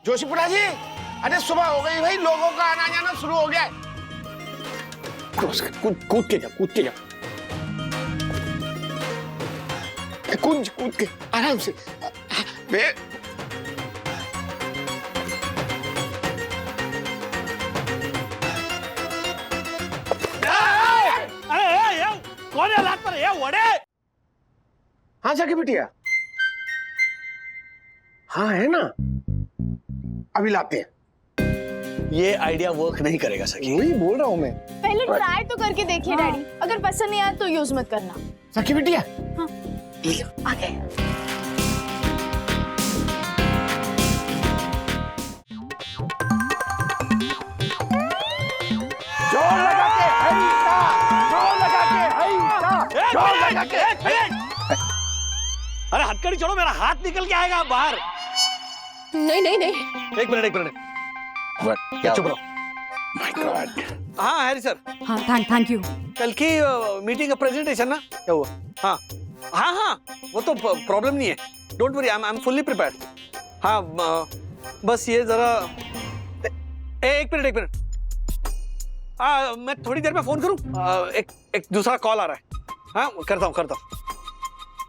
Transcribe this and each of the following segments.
जोशीपुरा जी, अरे सुबह हो गई भाई, लोगों का आना जाना शुरू हो गया है। कूद के जा, कूद के जा, कूद के आराम से। कौन है हाथ पर? ये वड़े? हाँ जाके बिटिया, हाँ है ना, अभी लाते हैं। ये आइडिया वर्क नहीं करेगा सखी। वही बोल रहा हूँ मैं। पहले ट्राई तो करके देखिए डैडी, अगर पसंद नहीं आया तो यूज मत करना। सखी बिटिया, हाँ। आगे। जोर लगा के हईता, जोर लगा के हईता, जोर लगा के। अरे हथकड़ी छोड़ो, मेरा हाथ निकल के आएगा बाहर। नहीं नहीं नहीं, एक मिनट। चुप रहो। My God. हाँ हैरी सर, हाँ थैंक यू। कल की मीटिंग का प्रेजेंटेशन ना, क्या हुआ? हाँ वो तो प्रॉब्लम नहीं है, don't worry, I am fully prepared. हाँ बस ये जरा एक मिनट। मैं थोड़ी देर में फोन करूं? एक दूसरा कॉल आ रहा है। हाँ करता हूँ।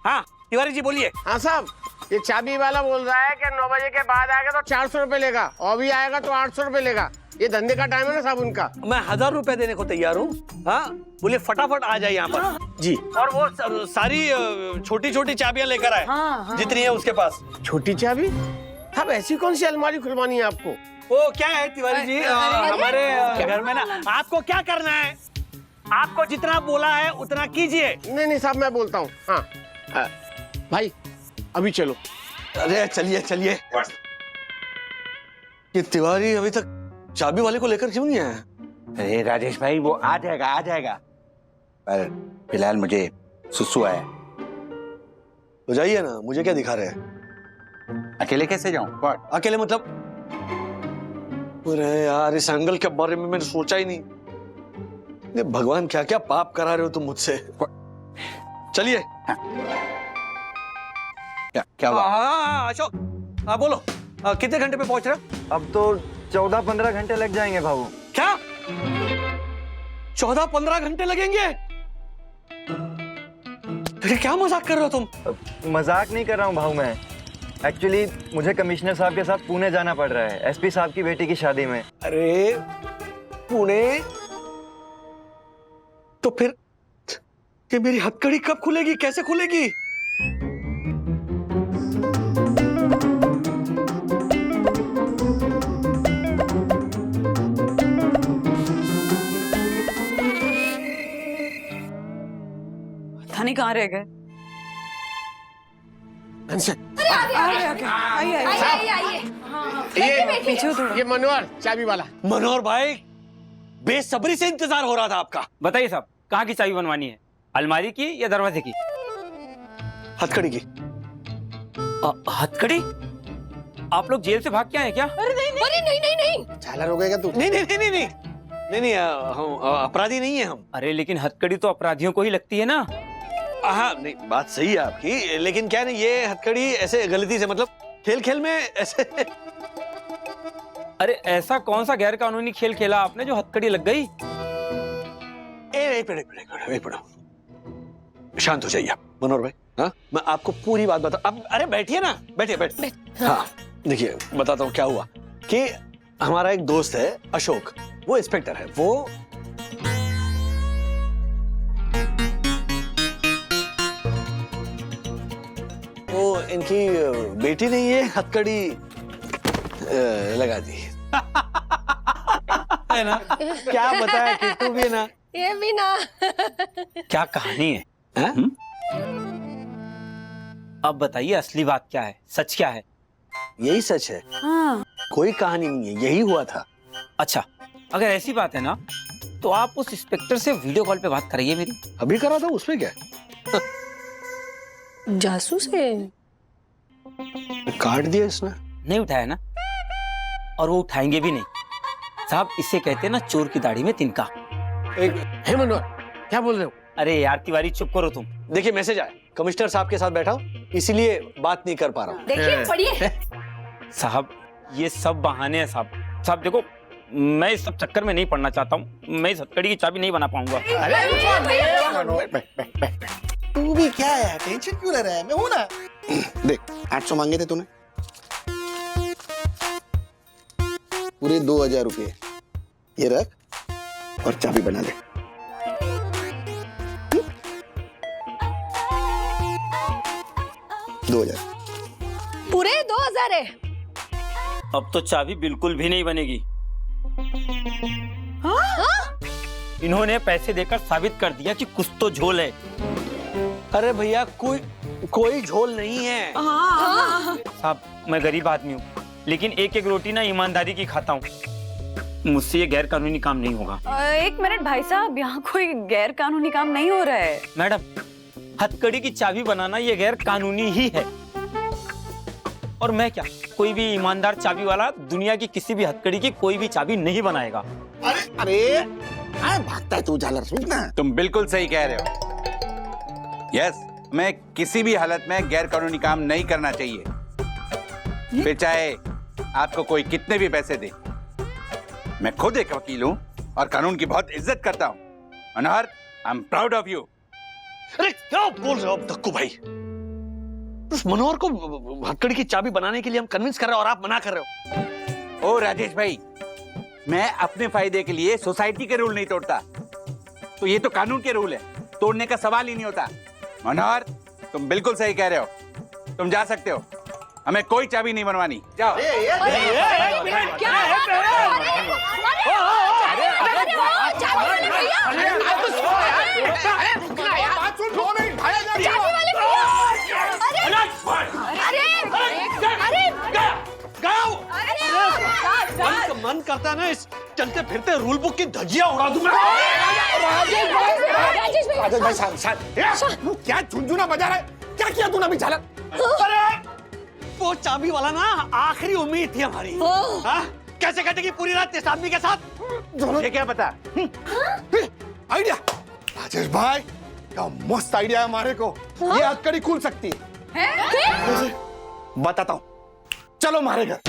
हाँ तिवारी जी बोलिए। हाँ साहब, ये चाबी वाला बोल रहा है कि 9 बजे के बाद आएगा तो 400 रुपए लेगा, और भी आएगा तो 800 रुपए लेगा। ये धंधे का टाइम है ना साहब उनका। मैं 1000 रुपए देने को तैयार हूँ। हाँ बोलिए फटाफट आ जाए यहाँ पर जी। और वो सारी छोटी चाबियां लेकर आए। हाँ। जितनी है उसके पास। छोटी चाबी? अब ऐसी कौन सी अलमारी खुलवानी है आपको? वो क्या है तिवारी जी, हमारे घर में ना, आपको क्या करना है? आपको जितना बोला है उतना कीजिए। नहीं साहब, मैं बोलता हूँ। हाँ भाई अभी चलो। अरे चलिए। ये तिवारी अभी तक चाबी वाले को लेकर क्यों नहीं आया? अरे राजेश भाई, वो आ जाएगा, पर फिलहाल मुझे सुसु आया। तो जाइए ना, मुझे क्या दिखा रहे हैं? अकेले कैसे जाऊं? What? अकेले मतलब? अरे यार, इस एंगल के बारे में मैंने सोचा ही नहीं। ये भगवान क्या क्या पाप करा रहे हो तुम मुझसे। चलिए। क्या हुआ? हाँ अशोक, बोलो कितने घंटे पे पहुंच रहे हो? अब तो 14-15 घंटे लग जाएंगे भाऊ। क्या 14-15 घंटे लगेंगे? फिर क्या मजाक कर रहे हो तुम? मजाक नहीं कर रहा हूँ भाऊ मैं। एक्चुअली मुझे कमिश्नर साहब के साथ पुणे जाना पड़ रहा है, एसपी साहब की बेटी की शादी में। अरे पुणे? तो फिर कि मेरी हथकड़ी कब खुलेगी, कैसे खुलेगी? थाने कहाँ रह गए? ये मनोहर चाबी वाला। मनोहर भाई, बेसब्री से इंतजार हो रहा था आपका। बताइए साहब, कहाँ की चाबी बनवानी है? अलमारी की या दरवाजे की? हथकड़ी की। हथकड़ी? आप लोग जेल से भाग के आए क्या? अरे नहीं। झालर हो गएगा तू। नहीं, हम अपराधी नहीं है हम। अरे लेकिन हथकड़ी तो अपराधियों को ही लगती है ना। हाँ नहीं, बात सही है आपकी, लेकिन क्या नहीं, ये हथकड़ी ऐसे गलती से, मतलब खेल में ऐसे। अरे ऐसा कौन सा गैर कानूनी खेल खेला आपने जो हथकड़ी लग गई? एक मिनट, शांत हो जाइए आप मनोहर भाई। हाँ मैं आपको पूरी बात बता। अब अरे बैठिए ना, बैठिए। हाँ देखिए, बताता हूँ क्या हुआ कि हमारा एक दोस्त है अशोक, वो इंस्पेक्टर है। वो इनकी बेटी ने ये हथकड़ी लगा दी है ना। क्या बताया किट्टू भी ना, ये भी ना। क्या कहानी है? अब बताइए असली बात क्या है, सच क्या है? यही सच है। हाँ। कोई कहानी नहीं है, यही हुआ था। अच्छा, अगर ऐसी बात है ना, तो आप उस इंस्पेक्टर से वीडियो कॉल पे बात करिए मेरी। अभी करा था, उसमें क्या है? जासूस है। काट दिया इसने। नहीं उठाया ना, और वो उठाएंगे भी नहीं साहब। इसे कहते हैं ना, चोर की दाढ़ी में तिनका। हे मनोहर, क्या बोल रहे हो? अरे यार तिवारी, चुप करो तुम। देखिए मैसेज आया, कमिश्नर साहब के साथ बैठा हूँ, इसीलिए बात नहीं कर पा रहा हूँ। देखिए पढ़िए। साहब ये सब बहाने हैं साहब। साहब देखो, मैं इस सब चक्कर में नहीं पड़ना चाहता हूँ। मैं इस हथकड़ी की चाबी नहीं बना पाऊंगा। तू भी क्या है, टेंशन क्यों ले रहा है? मैं हूं ना। देख 800 मांगे थे तूने, पूरे 2000 रुपये ये रख और चाबी बना ले। 2000 पूरे 2000 है। अब तो चाबी बिल्कुल भी नहीं बनेगी। इन्होंने पैसे देकर साबित कर दिया कि कुछ तो झोल है। अरे भैया कोई झोल नहीं है। साहब मैं गरीब आदमी हूँ, लेकिन एक एक रोटी ना ईमानदारी की खाता हूँ। मुझसे ये गैर कानूनी काम नहीं होगा। एक मिनट भाई साहब, यहाँ कोई गैर कानूनी काम नहीं हो रहा है। मैडम, हथकड़ी की चाबी बनाना ये गैर कानूनी ही है। और मैं क्या, कोई भी ईमानदार चाबी वाला दुनिया की किसी भी हथकड़ी की कोई भी चाबी नहीं बनाएगा। अरे भागता है तू झालर, सुन ना। तुम बिल्कुल सही कह रहे हो। यस, मैं किसी भी हालत में गैर कानूनी काम नहीं करना चाहिए, फिर चाहे आपको कोई कितने भी पैसे दे। मैं खुद एक वकील हूँ और कानून की बहुत इज्जत करता हूँ। Manohar, I am proud of you. अरे क्या बोल रहे हो अब दक्कू भाई? उस मनोहर को हथकड़ी की चाबी बनाने के लिए हम कन्विंस कर रहे हो और आप मना कर रहे हो। ओ राजेश भाई, मैं अपने फायदे के लिए सोसाइटी के रूल नहीं तोड़ता, तो ये तो कानून के रूल है, तोड़ने का सवाल ही नहीं होता। मनोहर, तुम बिल्कुल सही कह रहे हो, तुम जा सकते हो, हमें कोई चाबी नहीं बनवानी, जाओ। मन करता है ना इस चलते फिरते रूल बुक की धज्जियां उड़ा दूं मैं। राजेश भाई शांत। क्या झुनझुना बजा रहा है? क्या किया तूने अभी झालर? अरे वो चाबी वाला ना आखिरी उम्मीद थी हमारी। हाँ? कैसे कटेगी पूरी रात इस आदमी के साथ? मुझे क्या पता। आइडिया राजेश भाई, क्या मस्त आइडिया है हमारे को। ये हथकड़ी खुल सकती है। बताता हूँ, चलो हमारे घर।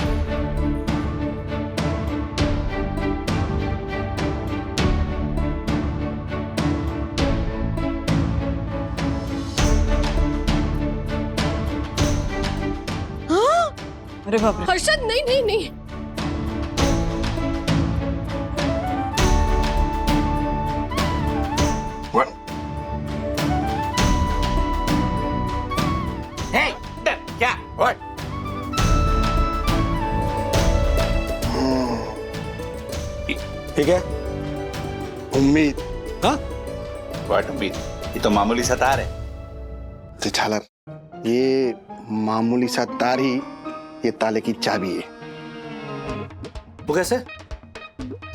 अरे बाप रे। हर्षद नहीं नहीं नहीं। क्या? ठीक है, उम्मीद। हाँ? व्हाट उम्मीद? ये तो मामूली सा तार है। झालर, ये मामूली सा तार ही ये ताले की चाबी है। वो कैसे?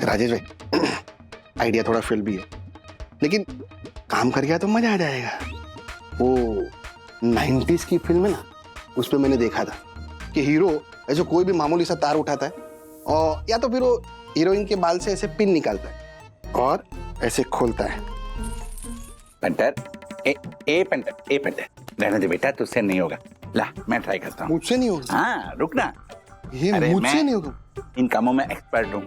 राजेश भाई, आइडिया थोड़ा फेल भी है, लेकिन काम कर गया तो मजा आ जाएगा। वो 90s की फिल्म है ना, उस पे मैंने देखा था कि हीरो ऐसे कोई भी मामूली सा तार उठाता है और या तो फिर वो हीरोइन के बाल से ऐसे पिन निकालता है और ऐसे खोलता है। पंटर, ए पंटर, रहने दे बेटा, तुझसे नहीं होगा। ला, मैं ट्राई करता हूँ। मुझसे नहीं होगा। हाँ, रुक ना। ये अरे मुझसे मैं नहीं होगा। इन कामों में एक्सपर्ट हूँ।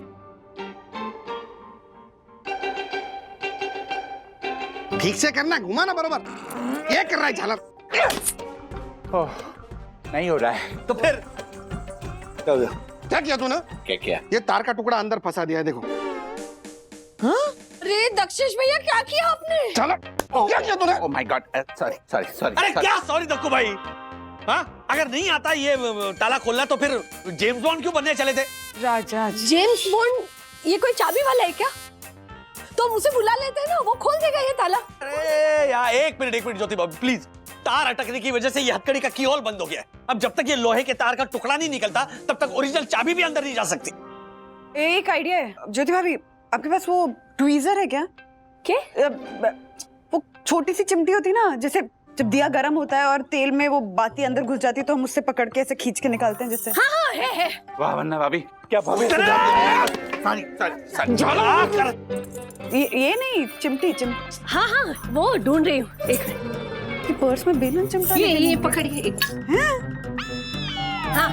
ठीक से करना, घुमाना बरोबर। ये कर रहा है झालर। नहीं हो रहा है। तो फिर क्या किया तूने? क्या किया? ये तार का टुकड़ा अंदर फंसा दिया है, देखो। अरे दक्षेश भैया, क्या किया आपने? झालर, क्या किया तूने? Oh my God, sorry. अरे क्या सॉरी दक्कू भाई? हाँ? अगर नहीं आता ये ताला खोलना तो फिर जेम्स बॉन्ड क्यों बनने चले थे? राजा जेम्स बॉन्ड ये कोई चाबी वाला है क्या? तो हम उसे बुला लेते हैं ना, वो खोल देगा ये ताला। अरे यार एक मिनट ज्योति बाबू प्लीज। तार अटकने की वजह से ये हथकड़ी का कीहोल बंद हो गया है। अब जब तक ये लोहे के तार का टुकड़ा नहीं निकलता तब तक ओरिजिनल चाबी भी अंदर नहीं जा सकती। एक आइडिया है ज्योति भाभी, आपके पास वो ट्वीजर है क्या? क्या? वो छोटी सी चिमटी होती है ना, जैसे जब दिया गर्म होता है और तेल में वो बाती अंदर घुस जाती है तो हम उससे पकड़ के ऐसे खींच के निकालते हैं जैसे। हाँ है। वाह वन्ना भाभी, क्या भाभी। सॉरी। ये नहीं, चिमटी। हाँ वो ढूंढ रही हूँ, एक मिनट। ये पर्स में बेलन चिमटा। ये पकड़िए एक। हाँ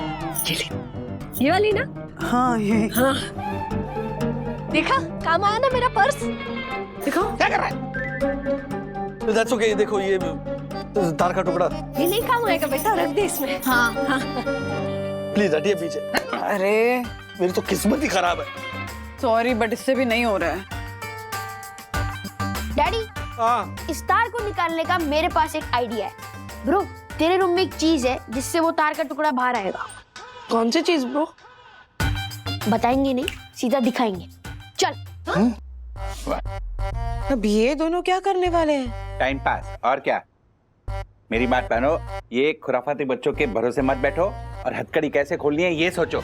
ये वाली ना? हाँ ये हाँ। देखा काम आया ना मेरा पर्स? देखो क्या कर रहा है? That's okay. देखो ये तार का टुकड़ा, ये नहीं काम आएगा बेटा, रख दे इसमें। हाँ हाँ। प्लीज हटिए पीछे। अरे मेरी तो किस्मत ही खराब है। सॉरी बट इससे भी नहीं हो रहा है। डैडी, हाँ इस तार को निकालने का मेरे पास एक आइडिया है। ब्रो, तेरे रूम में एक चीज है जिससे वो तार का टुकड़ा बाहर आएगा। कौन सी चीज ब्रो? बताएंगे नहीं, सीधा दिखाएंगे। चल। अब ये दोनों क्या करने वाले हैं? टाइम पास और क्या। मेरी बात मानो, ये खुराफाती बच्चों के भरोसे मत बैठो और हथकड़ी कैसे खोलनी है ये सोचो।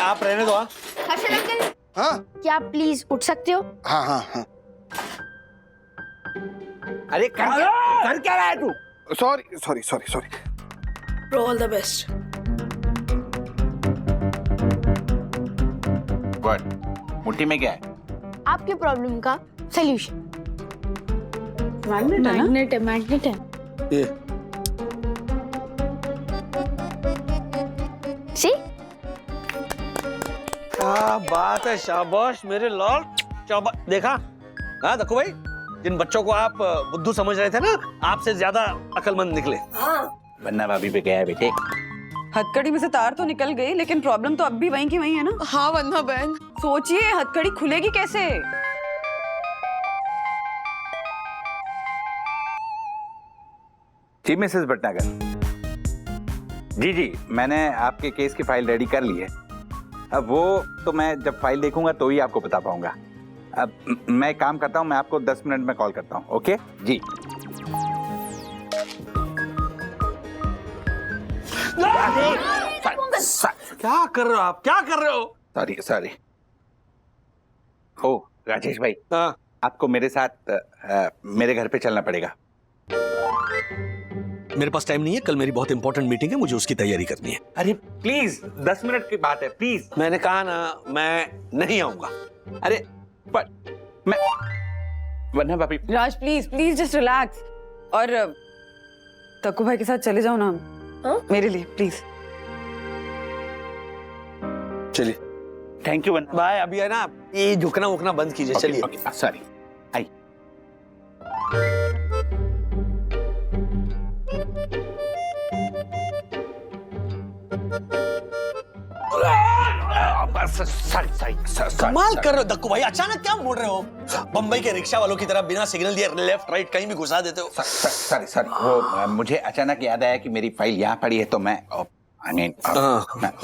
आप रहने दो। हर्षद अंकल, हाँ क्या आप प्लीज उठ सकते हो? हाँ हाँ हाँ। अरे कर क्या रहा है तू? Sorry sorry sorry sorry. Bro all the best. What? मुट्ठी में क्या है? आपकी प्रॉब्लम का सॉल्यूशन। मैग्नेट है ना? मैग्नेट है, मैग्नेट है। ये सी? क्या बात है, शाबाश मेरे लाल, शाबाश। देखा? हाँ देखो भाई, जिन बच्चों को आप बुद्धू समझ रहे थे ना, आपसे ज्यादा अकलमंद निकले। वरना भाभी पे गया है बेटे। हथकड़ी में से तार तो निकल गई लेकिन प्रॉब्लम तो अब भी वहीं की वहीं है ना। हाँ वन्ना बहन। सोचिए हथकड़ी खुलेगी कैसे? जी मिसेस भटनागर। जी जी, मैंने आपके केस की फाइल रेडी कर ली है। अब वो तो मैं जब फाइल देखूंगा तो ही आपको बता पाऊंगा। अब मैं काम करता हूं, मैं आपको 10 मिनट में कॉल करता हूं। ओके जी। क्या कर रहे हो आप? क्या कर रहे हो? Sorry sorry. ओ राजेश भाई, हाँ आपको मेरे साथ मेरे घर पे चलना पड़ेगा। मेरे पास टाइम नहीं है, कल मेरी बहुत इंपॉर्टेंट मीटिंग है, मुझे उसकी तैयारी करनी है। अरे प्लीज, 10 मिनट की बात है, प्लीज। मैंने कहा ना, मैं नहीं आऊंगा। अरे पर मैं वरना भाभी। राज प्लीज प्लीज जस्ट रिलैक्स। और तक्कू भाई के साथ चले जाओ ना। हाँ? मेरे लिए प्लीज। चलिए थैंक यू वरना। बाय। अभी है ना, ये झुकना उकना बंद कीजिए। चलिए। Okay sorry. आई कमाल कर रहे हो दक्कू भाई, अचानक क्या मोड़ रहे हो? बम्बई के रिक्शा वालों की तरह बिना सिग्नल दिए लेफ्ट राइट कहीं भी घुसा देते हो। सॉरी सॉरी, वो मुझे अचानक याद आया कि मेरी फाइल यहाँ पड़ी है तो मैं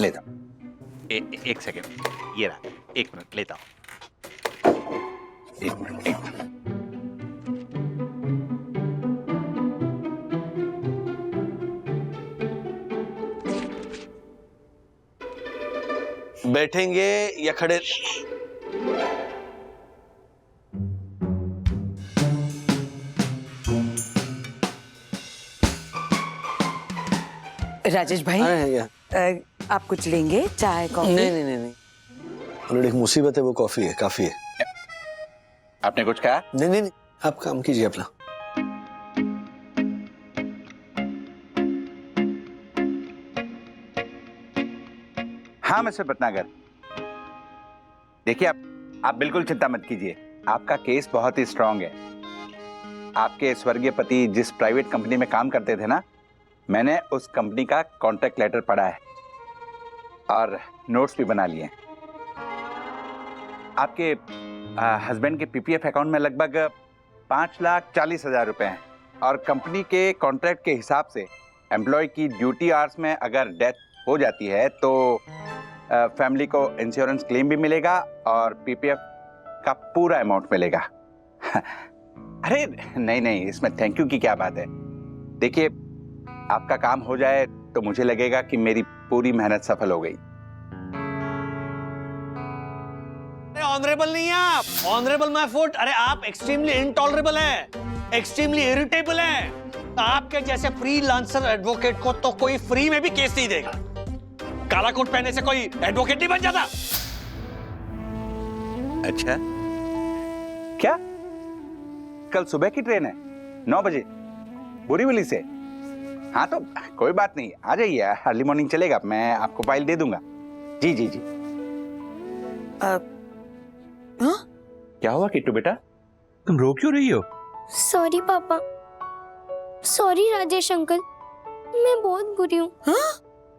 लेता हूँ। एक सेकेंड, ये रहा। 1 मिनट लेता हूँ। 1 मिनट, 1 मिनट। बैठेंगे या खड़े? राजेश भाई, आप कुछ लेंगे? चाय कॉफी? नहीं। ऑलरेडी एक मुसीबत है, वो कॉफी है, काफी है। आपने कुछ कहा? नहीं, आप काम कीजिए अपना। हाँ मिस्टर भटनागर, देखिए आप बिल्कुल चिंता मत कीजिए। आपका केस बहुत ही स्ट्रांग है। आपके स्वर्गीय पति जिस प्राइवेट कंपनी में काम करते थे ना, मैंने उस कंपनी का कॉन्ट्रैक्ट लेटर पढ़ा है और नोट्स भी बना लिए। आपके हस्बैंड के पीपीएफ अकाउंट में लगभग 5,40,000 रुपए हैं और कंपनी के कॉन्ट्रैक्ट के हिसाब से एम्प्लॉय की ड्यूटी आवर्स में अगर डेथ हो जाती है तो फैमिली को इंश्योरेंस क्लेम भी मिलेगा और पीपीएफ का पूरा अमाउंट मिलेगा। अरे नहीं, इसमें थैंक यू की क्या बात है। देखिए, आपका काम हो जाए तो मुझे लगेगा कि मेरी पूरी मेहनत सफल हो गई। ऑनरेबल नहीं है आप, ऑनरेबल माय फुट। अरे आप एक्सट्रीमली इनटॉलरेबल हैं, एक्सट्रीमली इरिटेबल हैं। आपके जैसे फ्रीलांसर एडवोकेट को तो कोई फ्री में भी केस नहीं देगा। काला कोट पहने से कोई एडवोकेट नहीं बन जाता। अच्छा, क्या कल सुबह की ट्रेन है 9 बजे बोरीवली से? हाँ तो कोई बात नहीं, आ जाइए, अर्ली मॉर्निंग चलेगा, मैं आपको फाइल दे दूंगा। जी जी जी। हाँ? क्या हुआ किट्टू बेटा, तुम रो क्यों रही हो? सॉरी पापा, सॉरी राजेश अंकल, मैं बहुत बुरी हूँ।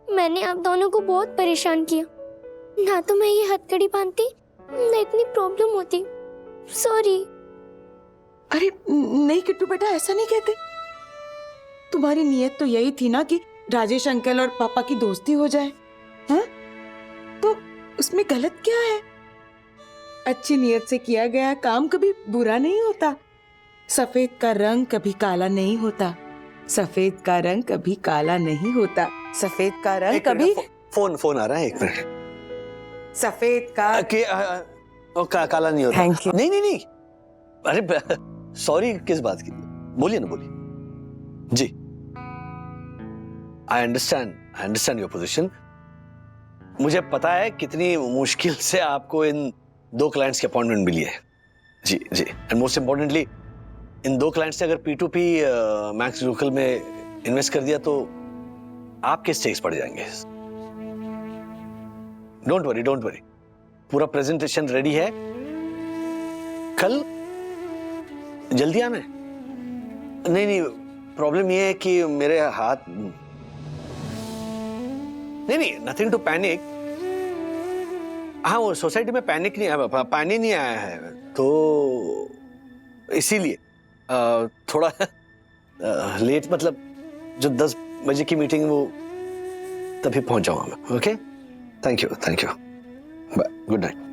मैंने आप दोनों को बहुत परेशान किया, ना तो मैं ये हथकड़ी बांधती ना इतनी प्रॉब्लम होती। सॉरी। अरे नहीं किट्टू बेटा, ऐसा नहीं कहते। तुम्हारी नीयत तो यही थी ना कि राजेश अंकल और पापा की दोस्ती हो जाए, हाँ? तो उसमें गलत क्या है? अच्छी नीयत से किया गया काम कभी बुरा नहीं होता। सफेद का रंग कभी काला नहीं होता, सफेद का रंग कभी काला नहीं होता, सफेद का रंग कभी फोन आ रहा है, एक मिनट। सफेद का काला नहीं होता। Thank you. नहीं, अरे सॉरी किस बात की, बोलिए ना, बोलिए जी। I understand your position. मुझे पता है कितनी मुश्किल से आपको इन 2 क्लाइंट्स की अपॉइंटमेंट मिली है। जी जी, and most importantly in 2 clients ने अगर P2P मैक्स लोकल में इन्वेस्ट कर दिया तो आपके स्टेक्स बढ़ जाएंगे। डोंट वरी, पूरा प्रेजेंटेशन रेडी है, कल जल्दी आना है। नहीं, प्रॉब्लम ये है कि मेरे हाथ नहीं, नथिंग टू पैनिक। हाँ, वो सोसाइटी में पैनिक नहीं आया, पानी नहीं आया है, तो इसीलिए थोड़ा लेट, मतलब जो 10 बजे की मीटिंग वो तभी पहुंच जाऊंगा मैं। Okay, thank you, bye, good night.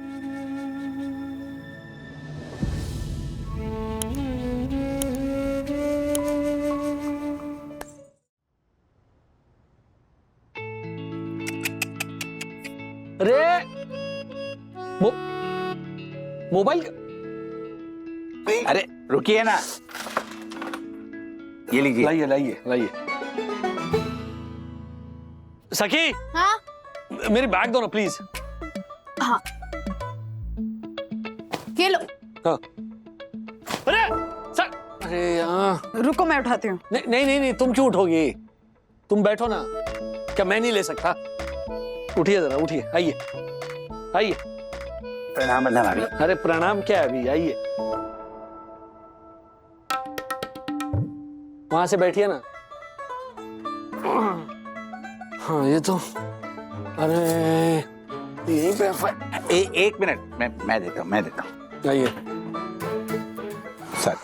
अरे मोबाइल अरे रुकिए ना, ये लीजिए। लाइए। सखी, हाँ मेरी बैग दो ना प्लीज। हाँ, ये लो। हाँ। अरे यार, रुको मैं उठाती हूँ। नहीं, तुम क्यों उठोगी? तुम बैठो ना, क्या मैं नहीं ले सकता? उठिए जरा, उठिए, आइए। प्रणाम बंधन भाभी। अरे प्रणाम क्या है अभी, आइए। वहां से बैठिए ना। हाँ, ये तो, अरे यहीं पे एक मिनट, मैं देता हूँ। आइए। सर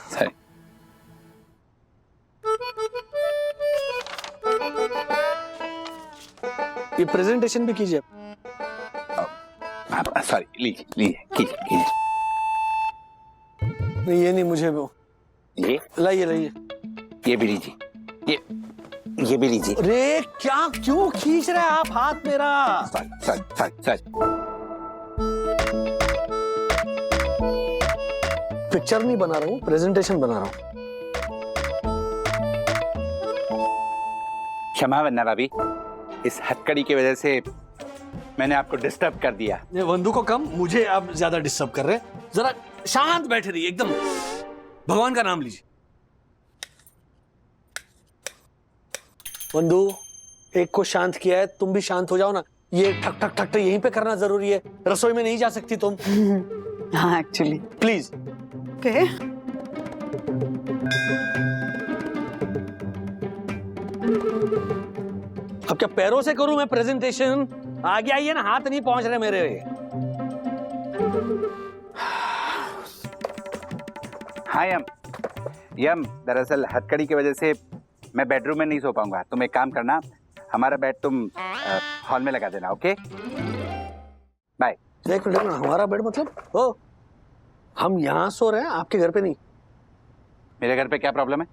ये प्रेजेंटेशन भी कीजिए। सॉरी, लीजिए। नहीं, ये नहीं, मुझे वो ये लाइए। ये भी लीजिए, ये भी लीजिए। अरे क्या, क्यों खींच रहे हैं आप हाथ मेरा? सॉरी। पिक्चर नहीं बना रहा हूँ, प्रेजेंटेशन बना रहा हूँ। क्षमा वंदना भाभी, इस हथकड़ी की वजह से मैंने आपको डिस्टर्ब कर दिया। ये वंदू को कम, मुझे आप ज्यादा डिस्टर्ब कर रहे हैं। जरा शांत बैठे रहिए, एकदम भगवान का नाम लीजिए। वंदू, एक को शांत किया है, तुम भी शांत हो जाओ ना। ये ठक ठक ठक यहीं पे करना जरूरी है, रसोई में नहीं जा सकती तुम। हाँ एक्चुअली। प्लीज। ओके। अब क्या पैरों से करूं मैं प्रेजेंटेशन? आगे आइए ना, हाथ नहीं पहुंच रहे मेरे। हाँ यम, दरअसल हथकड़ी की वजह से मैं बेडरूम में नहीं सो पाऊंगा। तुम एक काम करना, हमारा बेड तुम हॉल में लगा देना। Okay, bye. एक मिनट ना, हमारा बेड मतलब? ओ, हम यहाँ सो रहे हैं, आपके घर पे नहीं। मेरे घर पे क्या प्रॉब्लम है?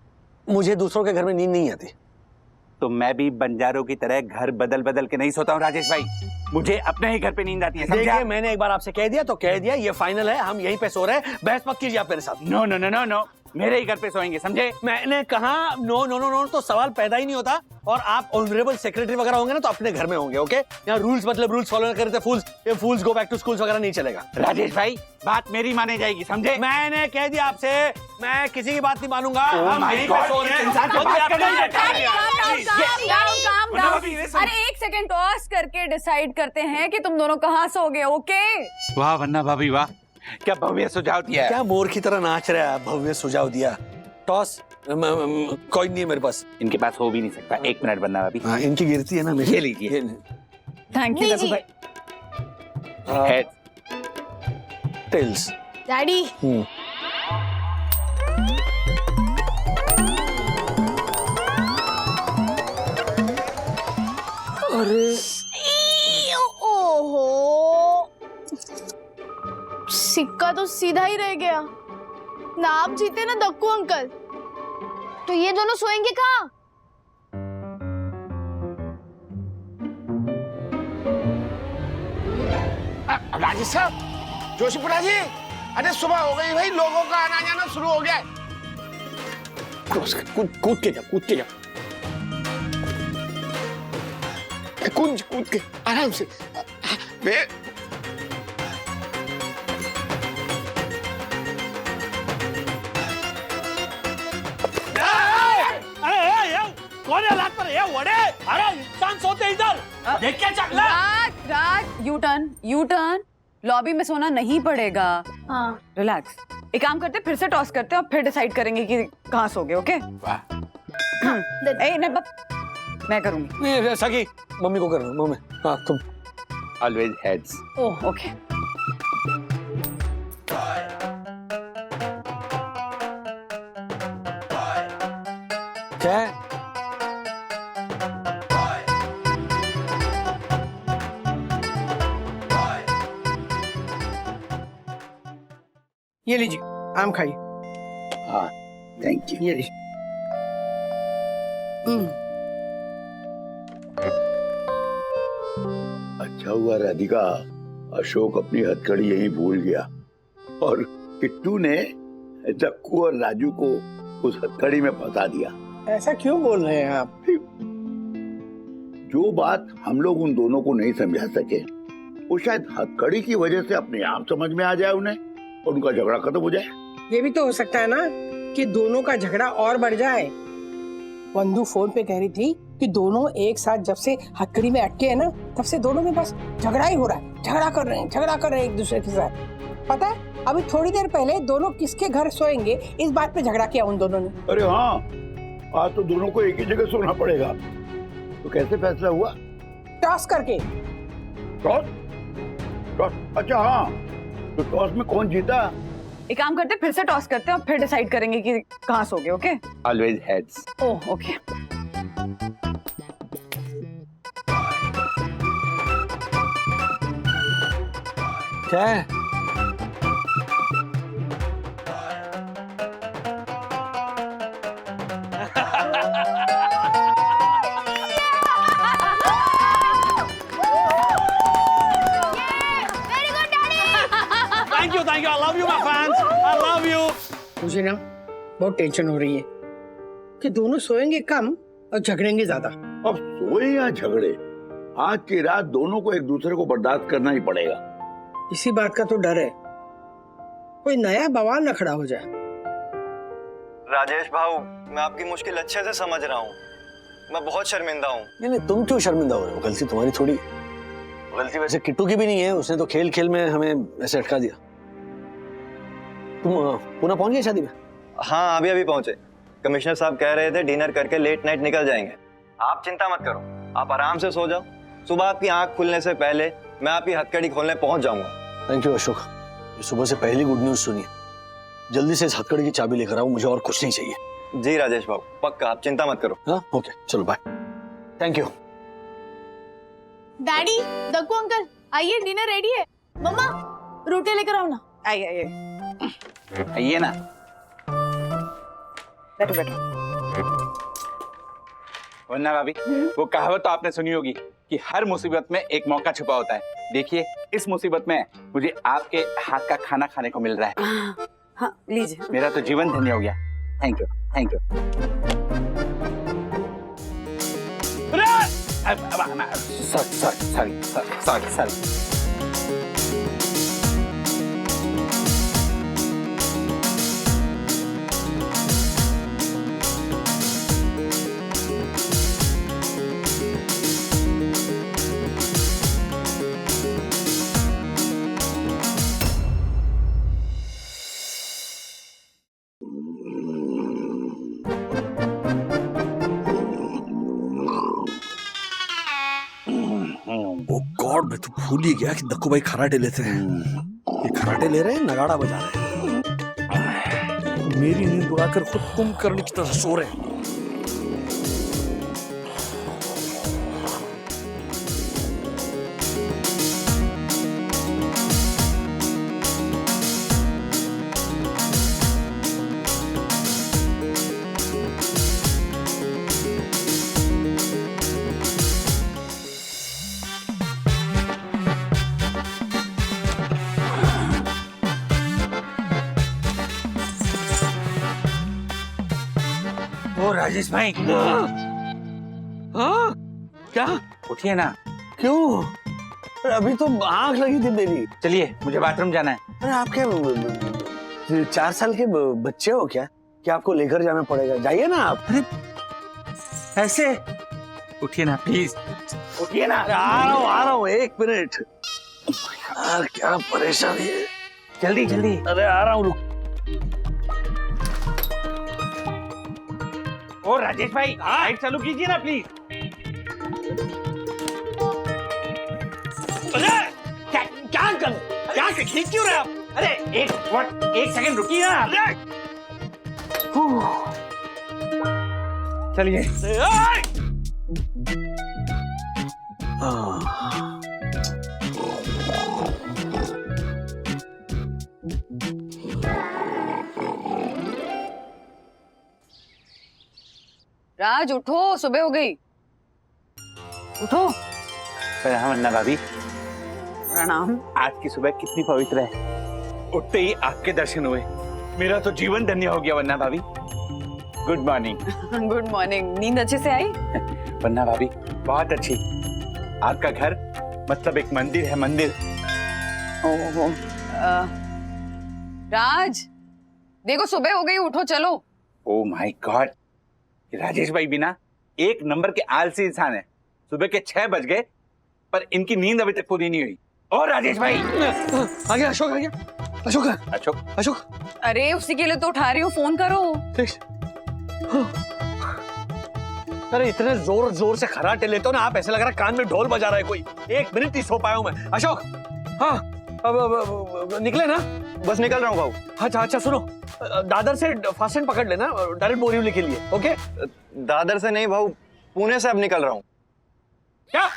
मुझे दूसरों के घर में नींद नहीं आती। तो मैं भी बंजारों की तरह घर बदल बदल के नहीं सोता हूँ राजेश भाई, मुझे अपने ही घर पे नींद आती है। देखिए, मैंने एक बार आपसे कह दिया तो कह दिया, ये फाइनल है, हम यहीं पे सो रहे हैं। बहस मत कीजिए आप मेरे साथ। नो, मेरे ही घर पे सोएंगे, समझे? मैंने कहा नो नो नो नो, तो सवाल पैदा ही नहीं होता। और आप ऑनरेबल सेक्रेटरी वगैरह होंगे ना तो अपने घर में होंगे, ओके? यहाँ रूल्स मतलब रूल्स फॉलो करते थे, फूल्स, ये फूल्स गो बैक टू स्कूल्स वगैरह नहीं चलेगा। राजेश भाई, बात मेरी माने जाएगी, समझे? मैंने कह दिया आपसे, मैं किसी की बात नहीं मानूंगा। हम my यहीं पे God, सो रहे हैं। इंसान से बात करने में Calm down. अभी ये सुन- अरे एक सेकंड टॉस करके डिसाइड करते हैं कि तुम दोनों कहाँ सोगे, ओके? वाह वन्ना भाभी वाह, क्या भव्य सुझाव दिया है। क्या मोर की तरह नाच रहा है, भव्य सुझाव दिया। टॉस कोई नहीं है मेरे पास। इनके पास हो भी नहीं सकता। 1 मिनट वन्ना भाभी, हाँ, इनकी गिरती है ना, ये लीजिए। थैंक यू जी। Head, tails. डैडी ओहो, सिक्का तो सीधा ही रह गया ना। आप जीते ना दक्कू अंकल, तो ये दोनों सोएंगे कहाँ? राजेश साहब, जोशीपुरा जी, अरे सुबह हो गई भाई, लोगों का आना जाना शुरू हो गया है। कूद के जा, कूद के जा। कूद के आराम से। मैं कौन है लात पर? ये वड़े, अरे इंसान सोते इधर, देख क्या चकला। राज, यू टर्न। लॉबी में सोना नहीं पड़ेगा। हाँ रिलैक्स। एक काम करते, फिर से टॉस करते हैं और फिर डिसाइड करेंगे कि कहाँ सोगे, ओके? ए, नहीं, मैं करूंगी। नहीं, सगी मम्मी को करना, मम्मी। हाँ तुम। Always heads. Oh okay. क्या? ये लीजिए, आम खाइए। हाँ थैंक यू। ये लीजिए। अच्छा हुआ राधिका, अशोक अपनी हथकड़ी यहीं भूल गया और किट्टू ने दक्कू और राजू को उस हथकड़ी में फंसा दिया। ऐसा क्यों बोल रहे हैं आप? जो बात हम लोग उन दोनों को नहीं समझा सके, वो शायद हथकड़ी की वजह से अपने आप समझ में आ जाए उन्हें और उनका झगड़ा खत्म हो जाए। ये भी तो हो सकता है ना कि दोनों का झगड़ा और बढ़ जाए। वंदू फोन पे कह रही थी कि दोनों एक साथ जब से हथकड़ी में अटके हैं ना, तब से दोनों में बस झगड़ा ही हो रहा है। झगड़ा कर रहे हैं एक दूसरे के साथ। पता है, अभी थोड़ी देर पहले दोनों किसके घर सोएंगे इस बात पे झगड़ा किया उन दोनों ने। अरे हाँ, आज तो दोनों को एक ही जगह सोना पड़ेगा। तो कैसे फैसला हुआ? टॉस करके। टॉस? टॉस? अच्छा हाँ, तो टॉस में कौन जीता? एक काम करते, फिर से टॉस करते हैं और फिर डिसाइड करेंगे कि कहाँ सोगे, okay? Always heads. Oh okay. क्या है? Thank you. I love you, my fans. I love you. मुझे ना बहुत टेंशन हो रही है कि दोनों सोएंगे कम और झगड़ेंगे ज्यादा। अब सोए या झगड़े, आज की रात दोनों को एक दूसरे को बर्दाश्त करना ही पड़ेगा। इसी बात का तो डर है, कोई नया बवाल न खड़ा हो जाए। राजेश भाऊ, मैं आपकी मुश्किल अच्छे से समझ रहा हूँ। मैं बहुत शर्मिंदा हूँ। नहीं, तुम क्यों शर्मिंदा हो रहे हो? गलती तुम्हारी थोड़ी। गलती वैसे किट्टू की भी नहीं है, उसने तो खेल खेल में हमें ऐसे अटका दिया। तुम पुणे पहुंच गए शादी में? हाँ, अभी पहुंचे। कमिश्नर साहब कह रहे थे डिनर करके लेट नाइट निकल जाएंगे। आप चिंता मत करो, आप आराम से सो जाओ। सुबह आपकी आंख खुलने से पहले मैं आपकी हथकड़ी खोलने पहुंच जाऊंगा। थैंक यू अशोक, ये सुबह से पहली गुड न्यूज सुनी। जल्दी से इस हथकड़ी की चाबी लेकर आओ, मुझे और कुछ नहीं चाहिए। जी राजेश बाबू, पक्का, आप चिंता मत करो। हाँ ओके, चलो bye. Thank you. Daddy, Dakku uncle, आइए, डिनर रेडी है। मम्मा, रोटी लेकर आओ ना। आइए आइए ना। बैठो। वन्ना भाभी, वो कहावत तो आपने सुनी होगी कि हर मुसीबत में एक मौका छुपा होता है। देखिए, इस मुसीबत में मुझे आपके हाथ का खाना खाने को मिल रहा है। हाँ लीजिए। मेरा तो जीवन धन्य हो गया। Thank you, thank you. Sorry. Oh god, मैं तो भूल ही गया कि दक्कू भाई खराटे लेते हैं। ये खराटे ले रहे हैं, नगाड़ा बजा रहे हैं। मेरी नींद उड़ाकर खुद कुंभकर्ण की तरह सो रहे हैं। ओ राजेश भाई, हाँ क्या? उठिए ना। क्यों? अरे अभी तो आंख लगी थी मेरी। चलिए, मुझे बाथरूम जाना है। अरे आप क्या 4 साल के बच्चे हो क्या कि आपको लेकर जाना पड़ेगा? जाइए ना आप। अरे ऐसे उठिए ना प्लीज, उठिए ना। आ रहा हूँ 1 मिनट। यार क्या परेशानी है। जल्दी जल्दी। अरे आ रहा हूँ, रुक। ओ राजेश भाई, लाइट चालू कीजिए ना प्लीज। अरे क्या खींच क्यों रहे आप? अरे एक सेकंड रुकिए ना। चलिए। राज उठो, सुबह हो गई। उठो। प्रणाम अन्ना भाभी। प्रणाम। आज की सुबह कितनी पवित्र है। उठते ही आपके दर्शन हुए, मेरा तो जीवन धन्य हो गया वन्ना भाभी। Good morning. Good morning. नींद अच्छे से आई? वन्ना भाभी बहुत अच्छी। आपका घर मतलब एक मंदिर है, मंदिर। ओहो। राज देखो, सुबह हो गई, उठो चलो। ओ माय गॉड, राजेश भाई भी ना एक नंबर के आलसी इंसान है। सुबह के 6 बज गए पर इनकी नींद अभी तक पूरी नहीं हुई। और राजेश भाई आ गया, अशोक आ गया। अशोक। अरे उसी के लिए तो उठा रही हूँ, फोन करो। अरे इतने जोर से खराटे लेते हो ना आप, ऐसे लग रहा है कान में ढोल बजा रहा है कोई। 1 मिनट नहीं सो पाया हूं मैं। अशोक, हाँ अब निकले ना? बस निकल रहा हूँ भाऊ। अच्छा सुनो, दादर से फास्ट ट्रेन पकड़ लेना डायरेक्ट बोरीवली के लिए। ओके? दादर से नहीं भाऊ, पुणे से अब निकल रहा हूँ। क्या?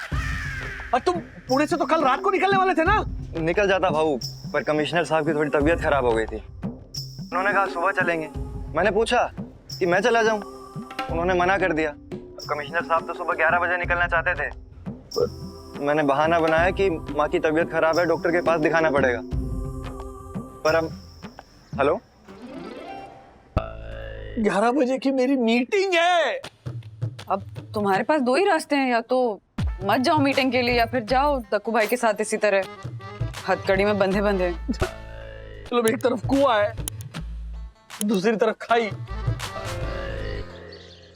और तुम पुणे से तो कल रात को निकलने वाले थे ना? निकल जाता भाऊ, पर कमिश्नर साहब की थोड़ी तबीयत खराब हो गई थी। उन्होंने कहा सुबह चलेंगे। मैंने पूछा कि मैं चला जाऊं, उन्होंने मना कर दिया। कमिश्नर साहब तो सुबह 11 बजे निकलना चाहते थे। मैंने बहाना बनाया कि माँ की तबीयत खराब है, डॉक्टर के पास दिखाना पड़ेगा। पर अब हेलो, 11 बजे की मेरी मीटिंग है। अब तुम्हारे पास 2 ही रास्ते हैं, या तो मत जाओ मीटिंग के लिए या फिर जाओ दक्कू भाई के साथ इसी तरह हथकड़ी में बंधे। चलो, एक तरफ कुआं है, दूसरी तरफ खाई।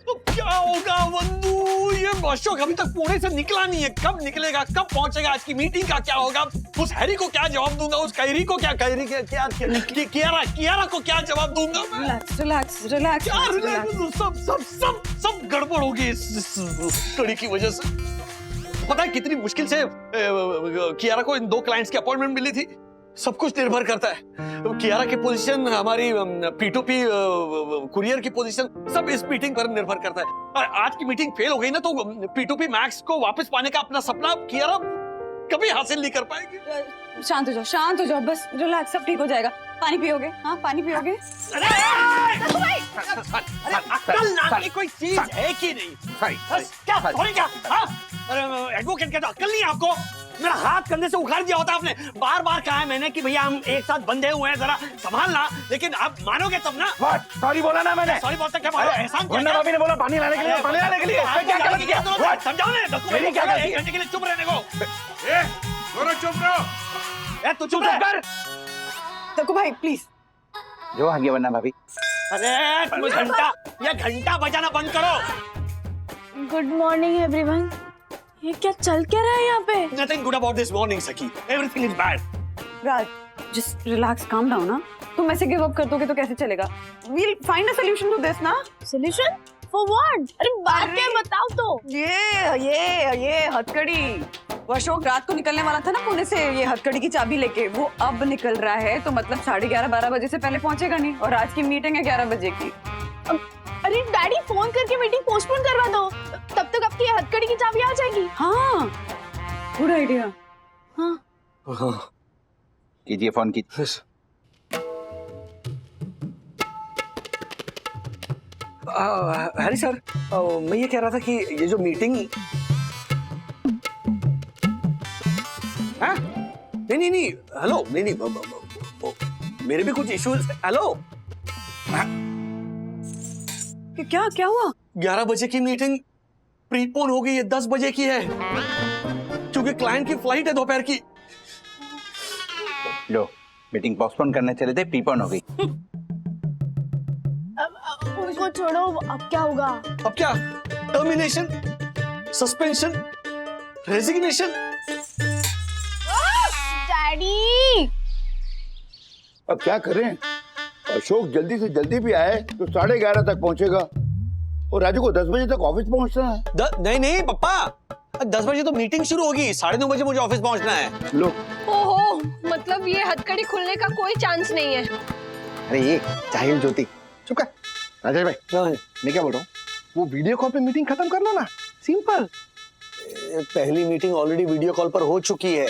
तो क्या होगा वंदू? ये अशोक अभी तक पुणे से निकला नहीं है। कब निकलेगा, कब पहुंचेगा? आज की मीटिंग का क्या होगा? उस हैरी को क्या जवाब दूंगा? उस कैरी को क्या कियारा को क्या जवाब दूंगा मैं? रिलैक्स। सब गड़बड़ होगी इस कड़ी की वजह से। पता है कितनी मुश्किल से कियारा को इन 2 क्लाइंट्स की अपॉइंटमेंट मिली थी। सब कुछ निर्भर करता है। कियारा की पोजीशन, हमारी P2P कुरियर की पोजीशन, सब इस मीटिंग पर निर्भर करता है। और आज की मीटिंग फेल हो गई ना तो P2P मैक्स को वापस पाने का अपना सपना कियारा कभी हासिल नहीं कर पाएगी। शांत हो जाओ, बस रिलैक्स, सब ठीक हो जाएगा। पानी पियोगे? हाँ, पानी पियोगे? अक्ल नाम की कोई चीज है कि नहीं? क्या? एडवोकेट कहता अक्ल नहीं है आपको? मेरा हाथ कंधे से उखाड़ दिया होता आपने। बार बार कहा है मैंने कि भैया हम एक साथ बंधे हुए हैं, जरा संभालना, लेकिन आप मानोगे तब ना। सॉरी बोला ना मैंने। सॉरी बोलते क्या मानो, एहसान किया वरना क्या? भाभी ने बोला पानी लाने के लिए, पानी लाने के लिए। आप क्या क्या गलती किया? किया? What? समझाओ ना, दक्कू भाई मेरी क्या को गलती एक है? घंटे के लिए चुप रहने को। दोनों चुप रहो। ए, तू चुप कर। दक्कू भाई प्लीज। जो आगे वरना भाभी। अरे तुम घंटा बजाना बंद करो। Good morning everyone. ये क्या चल क्या रहा है यहाँ पे? Nothing good about this morning, Saki. Everything is bad. Raj, just relax, calm down ना। तुम ऐसे गिव अप कर दोगे तो कैसे चलेगा? We'll find a solution to this ना। Solution? For what? अरे बात क्या है, बताओ तो। ये हथकड़ी। वो अशोक रात को निकलने वाला था ना पुणे से ये हथकड़ी की चाबी लेके, वो अब निकल रहा है, तो मतलब 11:30-12 बजे से पहले पहुंचेगा नहीं, और आज की मीटिंग है 11 बजे की। अरे डैडी फोन करके मीटिंग पोस्टपोन करवा दो, तब तक आपकी हथकड़ी की चाबी आ जाएगी। हाँ, गुड आइडिया। हाँ, कीजिए फोन की। हरी सर, मैं ये कह रहा था कि ये जो मीटिंग, हाँ? नहीं, हेलो, नहीं, मेरे भी कुछ इश्यूज। हेलो, क्या हुआ? 11 बजे की मीटिंग प्रीपोन हो गई है, 10 बजे की है, क्योंकि क्लाइंट की फ्लाइट है दोपहर की। लो, मीटिंग पोस्टपोन करने चले थे, प्रीपोन हो गई। उनको छोड़ो, अब क्या होगा? अब क्या? Termination, suspension, resignation. डैडी अब क्या करें? अशोक जल्दी से जल्दी भी आए तो 11:30 तक पहुंचेगा और राजू को 10 बजे तक ऑफिस पहुंचना है। नहीं पप्पा, 10 बजे तो मीटिंग शुरू होगी, 9:30 बजे मुझे ऑफिस पहुंचना है। लो, ओहो, मतलब ये हथकड़ी खुलने का कोई चांस नहीं है। अरे ये जाहिल ज्योति, चुप कर। राजेश भाई, मैं क्या बोल रहा हूँ, वो वीडियो कॉल पे मीटिंग खत्म कर लो ना, सिंपल। पहली मीटिंग ऑलरेडी वीडियो कॉल पर हो चुकी है।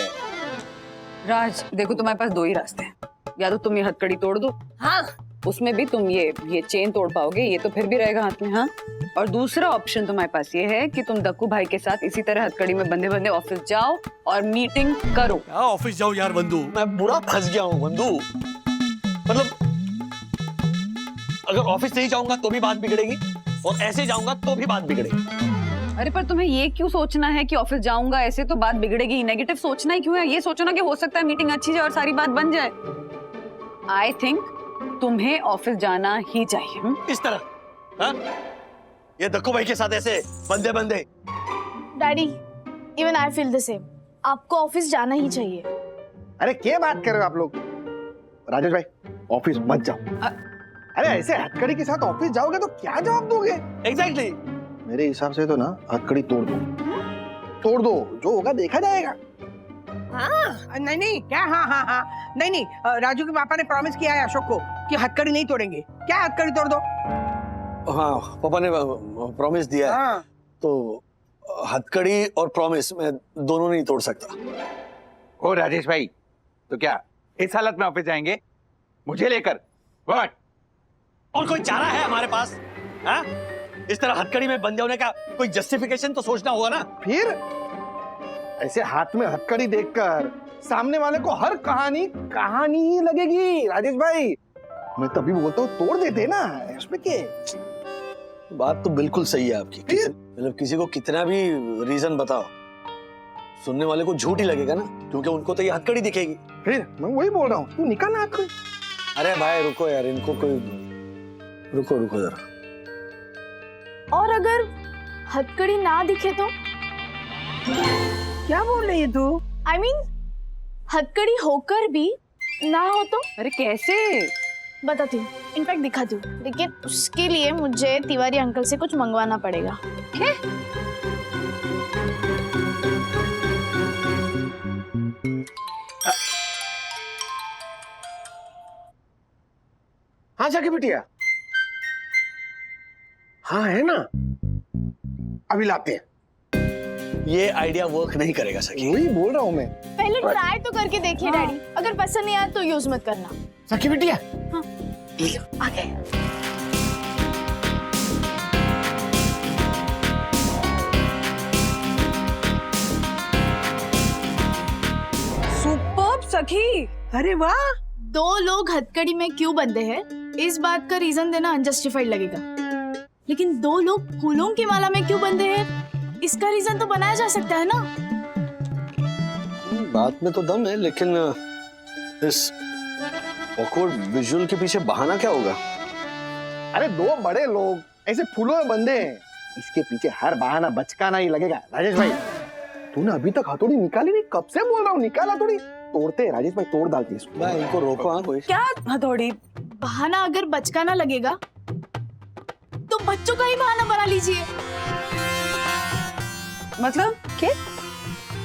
राज, देखो तुम्हारे पास 2 ही रास्ते हैं, या तो तुम ये हथकड़ी तोड़ दो, हाँ, उसमें भी तुम ये चेन तोड़ पाओगे, ये तो फिर भी रहेगा हाथ में, हाँ। और दूसरा ऑप्शन तुम्हारे पास ये है कि तुम दक्कू भाई के साथ इसी तरह हथकड़ी में बंधे बंधे ऑफिस जाओ और मीटिंग करो। क्या ऑफिस जाओ यार बंधु, मैं बुरा फंस गया हूँ बंधु। मतलब अगर ऑफिस नहीं जाऊंगा तो भी बात बिगड़ेगी, और ऐसे जाऊंगा तो भी बात बिगड़ेगी। अरे पर तुम्हें ये क्यों सोचना है कि ऑफिस जाऊंगा ऐसे तो बात बिगड़ेगी? नेगेटिव सोचना ही क्यों है? ये सोचो ना कि हो सकता है मीटिंग अच्छी जाए और सारी बात बन जाए। आई थिंक तुम्हें ऑफिस जाना ही चाहिए। इस तरह, हाँ? ये दक्कू भाई के साथ ऐसे बंदे daddy, even I feel the same. आपको ऑफिस जाना ही चाहिए। अरे क्या बात कर रहे हो आप लोग? राजेश भाई, ऑफिस मत जाओ। अरे ऐसे हथकड़ी के साथ ऑफिस जाओगे तो क्या जवाब दोगे? एग्जैक्टली। मेरे हिसाब से तो ना हथकड़ी तोड़ दो, जो होगा देखा जाएगा। हाँ, नहीं क्या, हाँ, नहीं, राजू के पापा ने प्रॉमिस किया है अशोक को कि हथकड़ी नहीं तोड़ेंगे। क्या हथकड़ी तोड़ दो? हाँ, पापा ने प्रॉमिस दिया है। हाँ। तो हथकड़ी और प्रॉमिस मैं दोनों नहीं तोड़ सकता। ओ राजेश भाई, तो क्या इस हालत में ऑफिस जाएंगे मुझे लेकर? व्हाट? और कोई चारा है हमारे पास? हाँ? इस तरह हथकड़ी में बंधे होने का कोई जस्टिफिकेशन तो सोचना होगा ना। फिर ऐसे हाथ में हथकड़ी देखकर सामने वाले को हर कहानी ही लगेगी। राजेश भाई, मैं तभी बोलता हूँ तोड़ देते ना, इसमें क्या? बात तो बिल्कुल सही है आपकी। मतलब किसी को कितना भी रीजन बताओ, सुनने वाले को झूठ ही लगेगा ना, क्योंकि उनको तो ये हथकड़ी दिखेगी। फिर मैं वही बोल रहा हूँ, तू निकाल ना हथकड़ी। अरे भाई रुको यार, इनको कोई रुको जरा। और अगर हथकड़ी ना दिखे तो? क्या बोल रही है तू? I mean, हथकड़ी होकर भी ना हो तो? अरे कैसे? बताती हूँ, इनफैक्ट दिखाती हूँ, लेकिन उसके लिए मुझे तिवारी अंकल से कुछ मंगवाना पड़ेगा। हाँ जाके बिटिया, हाँ है ना, अभी लाते हैं। ये आइडिया वर्क नहीं करेगा सखी। वही बोल रहा हूँ मैं। पहले ट्राई तो करके देखिए डैडी, अगर पसंद नहीं आया तो यूज मत करना। सखी बिटिया, आगे। सखी। अरे वाह, 2 लोग हथकड़ी में क्यों बंधे हैं इस बात का रीजन देना अनजस्टिफाइड लगेगा, लेकिन 2 लोग फूलों की माला में क्यों बंधे हैं इसका रीजन तो बनाया जा सकता है ना। बात में तो दम है, लेकिन इस ऑकवर्ड विजुअल के पीछे बहाना क्या होगा? अरे 2 बड़े लोग ऐसे फूलों में बंधे हैं, इसके पीछे हर बहाना बचकाना ही लगेगा। राजेश भाई, तूने अभी तक हथौड़ी निकाली नहीं, कब से बोल रहा हूँ निकाल हथौड़ी। तोड़ते हैं राजेश भाई, तोड़ डालते इसको। मैं इनको रोको। हाँ कोई क्या हथौड़ी? बहाना अगर बचकाना लगेगा तो बच्चों का ही बहाना बना लीजिए। मतलब के?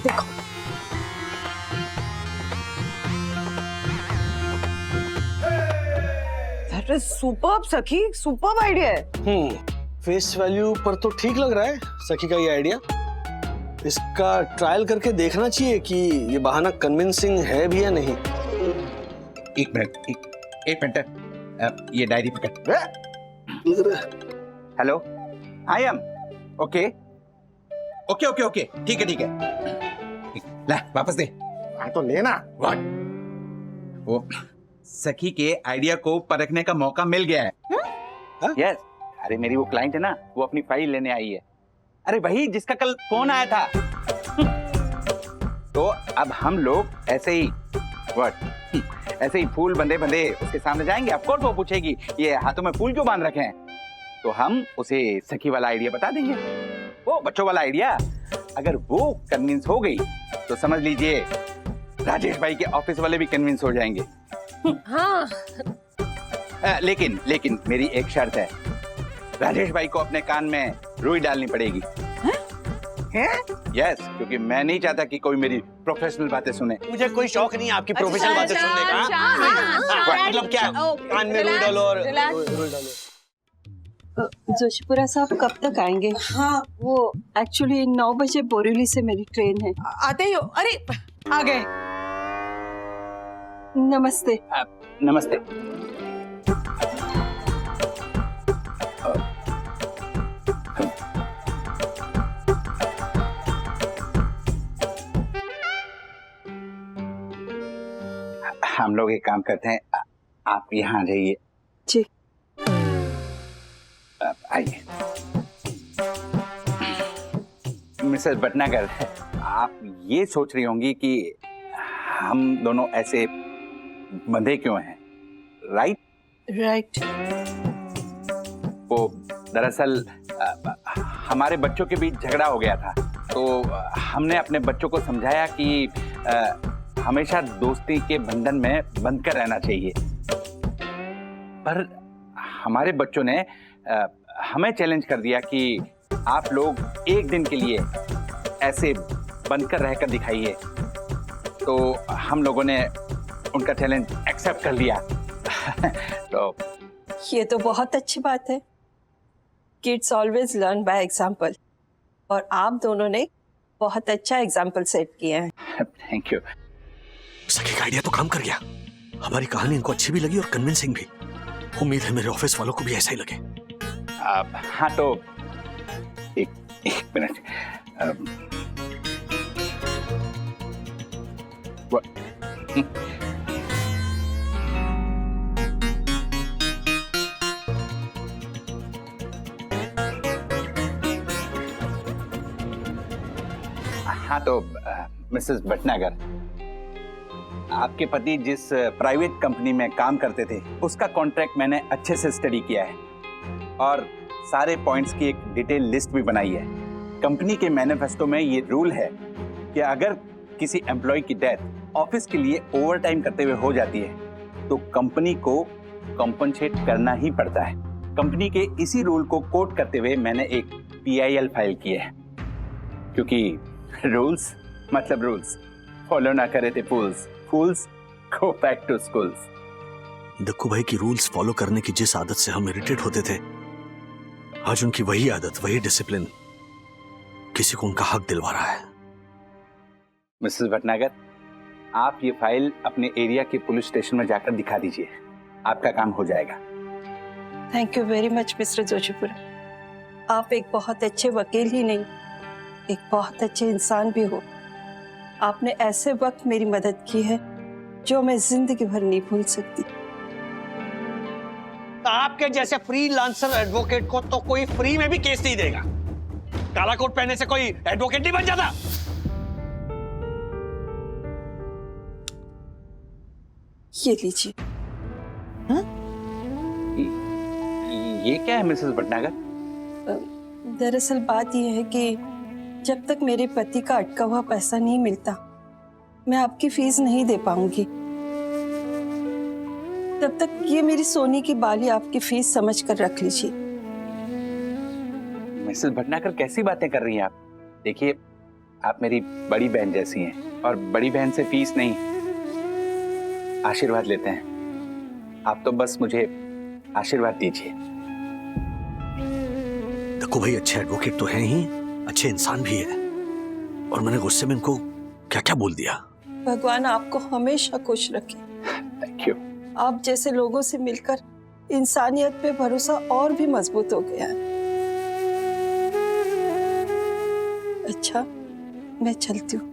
देखो दैट इज सुपर्ब सखी, सुपर्ब आइडिया है। फेस वैल्यू पर तो ठीक लग रहा है सखी का ये आइडिया। इसका ट्रायल करके देखना चाहिए कि ये बहाना कन्विंसिंग है भी या नहीं। एक मिनट, ये डायरी पकड़। Hello, I am okay okay okay okay, ठीक है। ला वापस दे। हाँ तो लेना। वो सखी के आइडिया को परखने का मौका मिल गया है। यस, अरे मेरी वो क्लाइंट है ना, वो अपनी फाइल लेने आई है। अरे वही जिसका कल फोन आया था। तो अब हम लोग ऐसे ही फूल बंधे उसके सामने जाएंगे। ऑफ कोर्स वो पूछेगी ये हाथों में फूल क्यों बांध रखे हैं, तो हम उसे सखी वाला आइडिया बता देंगे, वो बच्चों वाला आइडिया। अगर वो कन्विंस हो गई तो समझ लीजिए राजेश भाई के ऑफिस वाले भी कन्विंस हो जाएंगे। हाँ लेकिन मेरी एक शर्त है, राजेश भाई को अपने कान में रुई डालनी पड़ेगी। यस, क्योंकि मैं नहीं चाहता कि कोई मेरी प्रोफेशनल बातें सुने। मुझे कोई शौक नहीं है आपकी प्रोफेशनल बातें सुनने का। मतलब क्या, कान में रुई डालो और रुई डालो। जोशीपुरा साहब कब तक आएंगे? हाँ, वो एक्चुअली 9 बजे बोरीवली से मेरी ट्रेन है। आते ही हो। अरे आ गए। नमस्ते। नमस्ते। हम लोग एक काम करते हैं, आप यहाँ जाइए। जी। आइए। मिसेस भटनागर, आप ये सोच रही होंगी कि हम दोनों ऐसे बंधे क्यों हैं, राइट? राइट। वो दरअसल हमारे बच्चों के बीच झगड़ा हो गया था, तो हमने अपने बच्चों को समझाया कि हमेशा दोस्ती के बंधन में बंध कर रहना चाहिए। पर हमारे बच्चों ने हमें चैलेंज कर दिया कि आप लोग एक दिन के लिए ऐसे बंधकर रहकर दिखाइए, तो हम लोगों ने उनका चैलेंज एक्सेप्ट कर लिया। तो ये तो बहुत अच्छी बात है। Kids always learn by example, और आप दोनों ने बहुत अच्छा एग्जाम्पल सेट किया है। Thank you. सखी का आइडिया तो काम कर गया। हमारी कहानी इनको अच्छी भी लगी और कन्विंसिंग भी। उम्मीद है मेरे ऑफिस वालों को भी ऐसा ही लगे। हाँ तो एक मिनट। हाँ तो मिसेस भटनागर, आपके पति जिस प्राइवेट कंपनी में काम करते थे उसका कॉन्ट्रैक्ट मैंने अच्छे से स्टडी किया है और सारे पॉइंट्स की एक डिटेल लिस्ट भी बनाई है। कंपनी के मैनिफेस्टो में ये रूल है कि अगर किसी एम्प्लॉय की डेथ ऑफिस के लिए ओवरटाइम करते हुए हो जाती है तो कंपनी को कॉम्पनसेट करना ही पड़ता है। कंपनी के इसी रूल को कोट करते हुए मैंने एक PIL फाइल की है, क्योंकि रूल्स मतलब रूल्स, फॉलो ना करे थे fools, fools go back to schools. Dakku भाई की रूल्स फॉलो करने की जिस आदत से हम इरिटेट होते थे, आज उनकी वही आदत, वही डिसिप्लिन किसी को उनका हक दिलवा रहा है। मिसेस भटनागर, आप ये फाइल अपने एरिया के पुलिस स्टेशन में जाकर दिखा दीजिए, आपका काम हो जाएगा। Thank you very much mister Joshipura. आप एक बहुत अच्छे वकील ही नहीं, एक बहुत अच्छे इंसान भी हो। आपने ऐसे वक्त मेरी मदद की है जो मैं जिंदगी भर नहीं भूल सकती। आपके जैसे फ्रीलांसर एडवोकेट को तो कोई फ्री में भी केस नहीं देगा। काला कोट पहनने से कोई एडवोकेट नहीं बन जाता। ये लीजिए। ये क्या है मिसेस भटनागर? दरअसल बात यह है कि जब तक मेरे पति का अटका हुआ पैसा नहीं मिलता, मैं आपकी फीस नहीं दे पाऊंगी। तब तक ये मेरी सोने की बाली आपकी फीस समझ कर रख लीजिए। मिसेस भटनागर कैसी बातें कर रही हैं आप? देखिए, आप मेरी बड़ी बहन जैसी हैं और बड़ी बहन से फीस नहीं, आशीर्वाद लेते हैं। आप तो बस मुझे आशीर्वाद दीजिए। देखो भाई, अच्छे एडवोकेट तो हैं ही, अच्छे इंसान भी है, और मैंने गुस्से में इनको क्या क्या बोल दिया। भगवान आपको हमेशा खुश रखे। Thank you. आप जैसे लोगों से मिलकर इंसानियत पे भरोसा और भी मजबूत हो गया है। अच्छा, मैं चलती हूँ।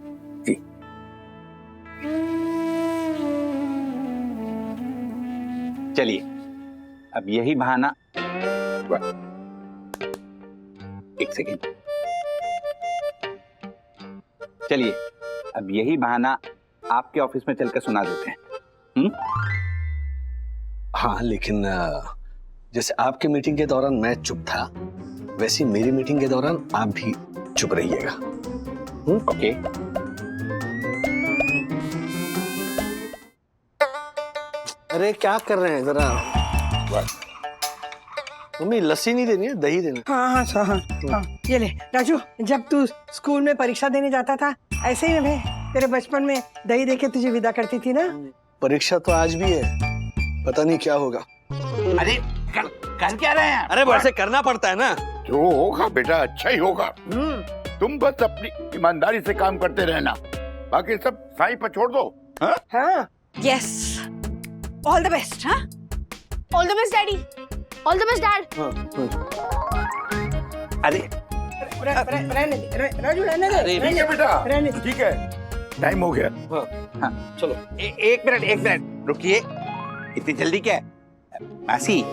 चलिए, अब यही बहाना, एक सेकेंड, चलिए अब यही बहाना आपके ऑफिस में चलकर सुना देते हैं। हाँ, लेकिन जैसे आपके मीटिंग के दौरान मैं चुप था, वैसे मेरी मीटिंग के दौरान आप भी चुप रहिएगा। ओके। अरे क्या कर रहे हैं जरा? मम्मी लस्सी नहीं देनी है, दही देना। हाँ हाँ हाँ हाँ, ये ले राजू, जब तू स्कूल में परीक्षा देने जाता था, ऐसे ही मैं तेरे बचपन में दही देके तुझे विदा करती थी ना। परीक्षा तो आज भी है, पता नहीं क्या होगा। अरे कर क्या रहे हैं? अरे वैसे करना पड़ता है ना। जो होगा बेटा अच्छा ही होगा। तुम बस अपनी ईमानदारी से काम करते रहना, बाकी सब साई पर छोड़ दो। हाँ, यस, ऑल द बेस्ट। हाँ, all the best daddy, all the best dad. अरे रहने दे राजू, रहने दे। ठीक है बेटा, रहने दे। ठीक है, टाइम हो गया। हाँ, चलो एक मिनट रुकिए। इतनी जल्दी क्या है? मासी,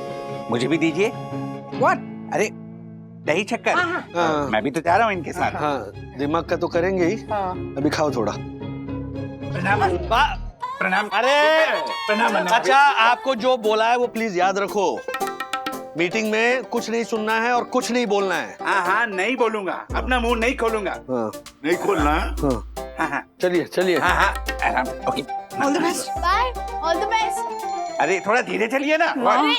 मुझे भी दीजिए। What? अरे दही शक्कर। हाँ। मैं भी तो जा रहा हूँ इनके साथ। हाँ, दिमाग का तो करेंगे ही। अभी खाओ थोड़ा। प्रणाम। अरे प्रणाम। अच्छा, आपको जो बोला है वो प्लीज याद रखो। मीटिंग में कुछ नहीं सुनना है और कुछ नहीं बोलना है। हाँ, नहीं बोलूंगा, अपना मुंह नहीं खोलूंगा। हाँ, नहीं खोलना। हाँ, चलिए चलिए। हाँ, आराम। Okay, all the best. Bye, all the best. अरे थोड़ा धीरे चलिए ना। अरे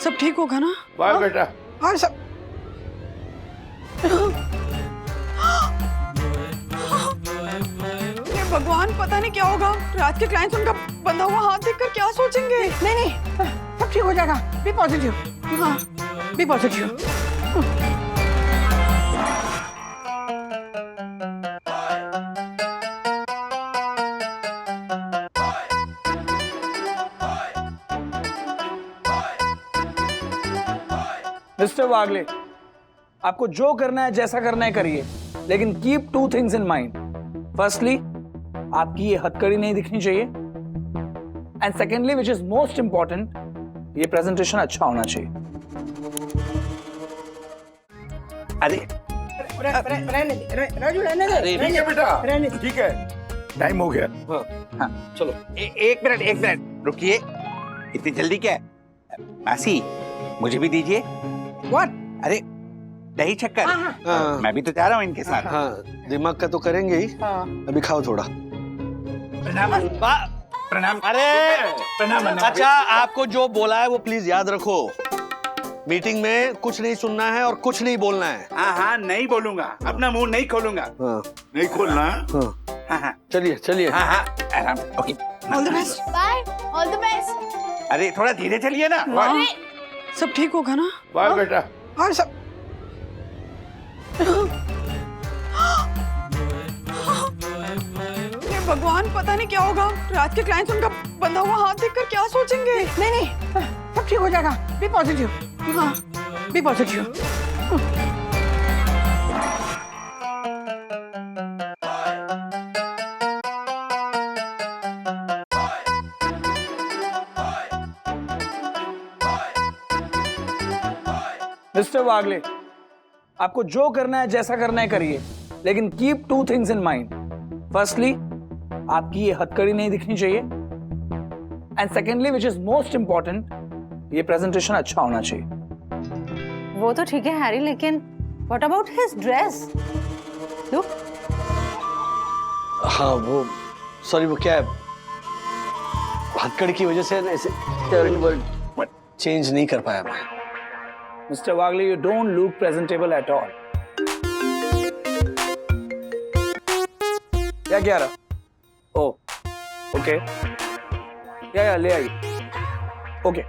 सब ठीक होगा ना? बाय बेटा। और सब ये भगवान, पता नहीं क्या होगा। रात के क्लाइंट्स उनका बंधा हुआ हाथ देखकर क्या सोचेंगे? नहीं, सब ठीक हो जाएगा। Be positive. हाँ, बी पॉजिटिव। मिस्टर वागले, आपको जो करना है, जैसा करना है करिए, लेकिन keep two things in mind. Firstly, आपकी ये हथकड़ी नहीं दिखनी चाहिए, and secondly, which is most important, ये प्रेजेंटेशन अच्छा होना चाहिए। अरे रहने दे राजू, रहने दे। ठीक है बेटा, रहने दे। ठीक है, टाइम हो गया। हाँ, चलो एक मिनट रुकिए। इतनी जल्दी क्या है? मासी, मुझे भी दीजिए। What? अरे दही शक्कर। हाँ। मैं भी तो जा रहा हूँ इनके साथ। हाँ, दिमाग का तो करेंगे ही। अभी खाओ थोड़ा। प्रणाम। अरे अच्छा, आपको जो बोला है वो प्लीज याद रखो। मीटिंग में कुछ नहीं सुनना है और कुछ नहीं बोलना है। हाँ, नहीं बोलूंगा, अपना मुंह नहीं खोलूंगा। हाँ, नहीं खोलना। हाँ, चलिए चलिए। हाँ, आराम। Okay, all the best. Bye, all the best. अरे थोड़ा धीरे चलिए ना। अरे सब ठीक होगा ना? बाय बेटा। और सब ये भगवान, पता नहीं क्या होगा। रात के क्लाइंट्स उनका बंधा हुआ हाथ देखकर क्या सोचेंगे? नहीं, सब ठीक हो जाएगा। Be positive. हाँ, बी पॉजिटिव। मिस्टर वागले, आपको जो करना है जैसा करना है करिए, लेकिन keep two things in mind. Firstly, आपकी ये हथकड़ी नहीं दिखनी चाहिए, and secondly, which is most important, ये प्रेजेंटेशन अच्छा होना चाहिए। वो तो ठीक है हैरी, लेकिन what about his dress? Look. हाँ वो सॉरी, वो क्या है, हथकड़ी की वजह से ना ऐसे चेंज नहीं कर पाया मैं। Mister Wagle, you don't look presentable at all. क्या रहा? ओ ओके, या ले आई। Okay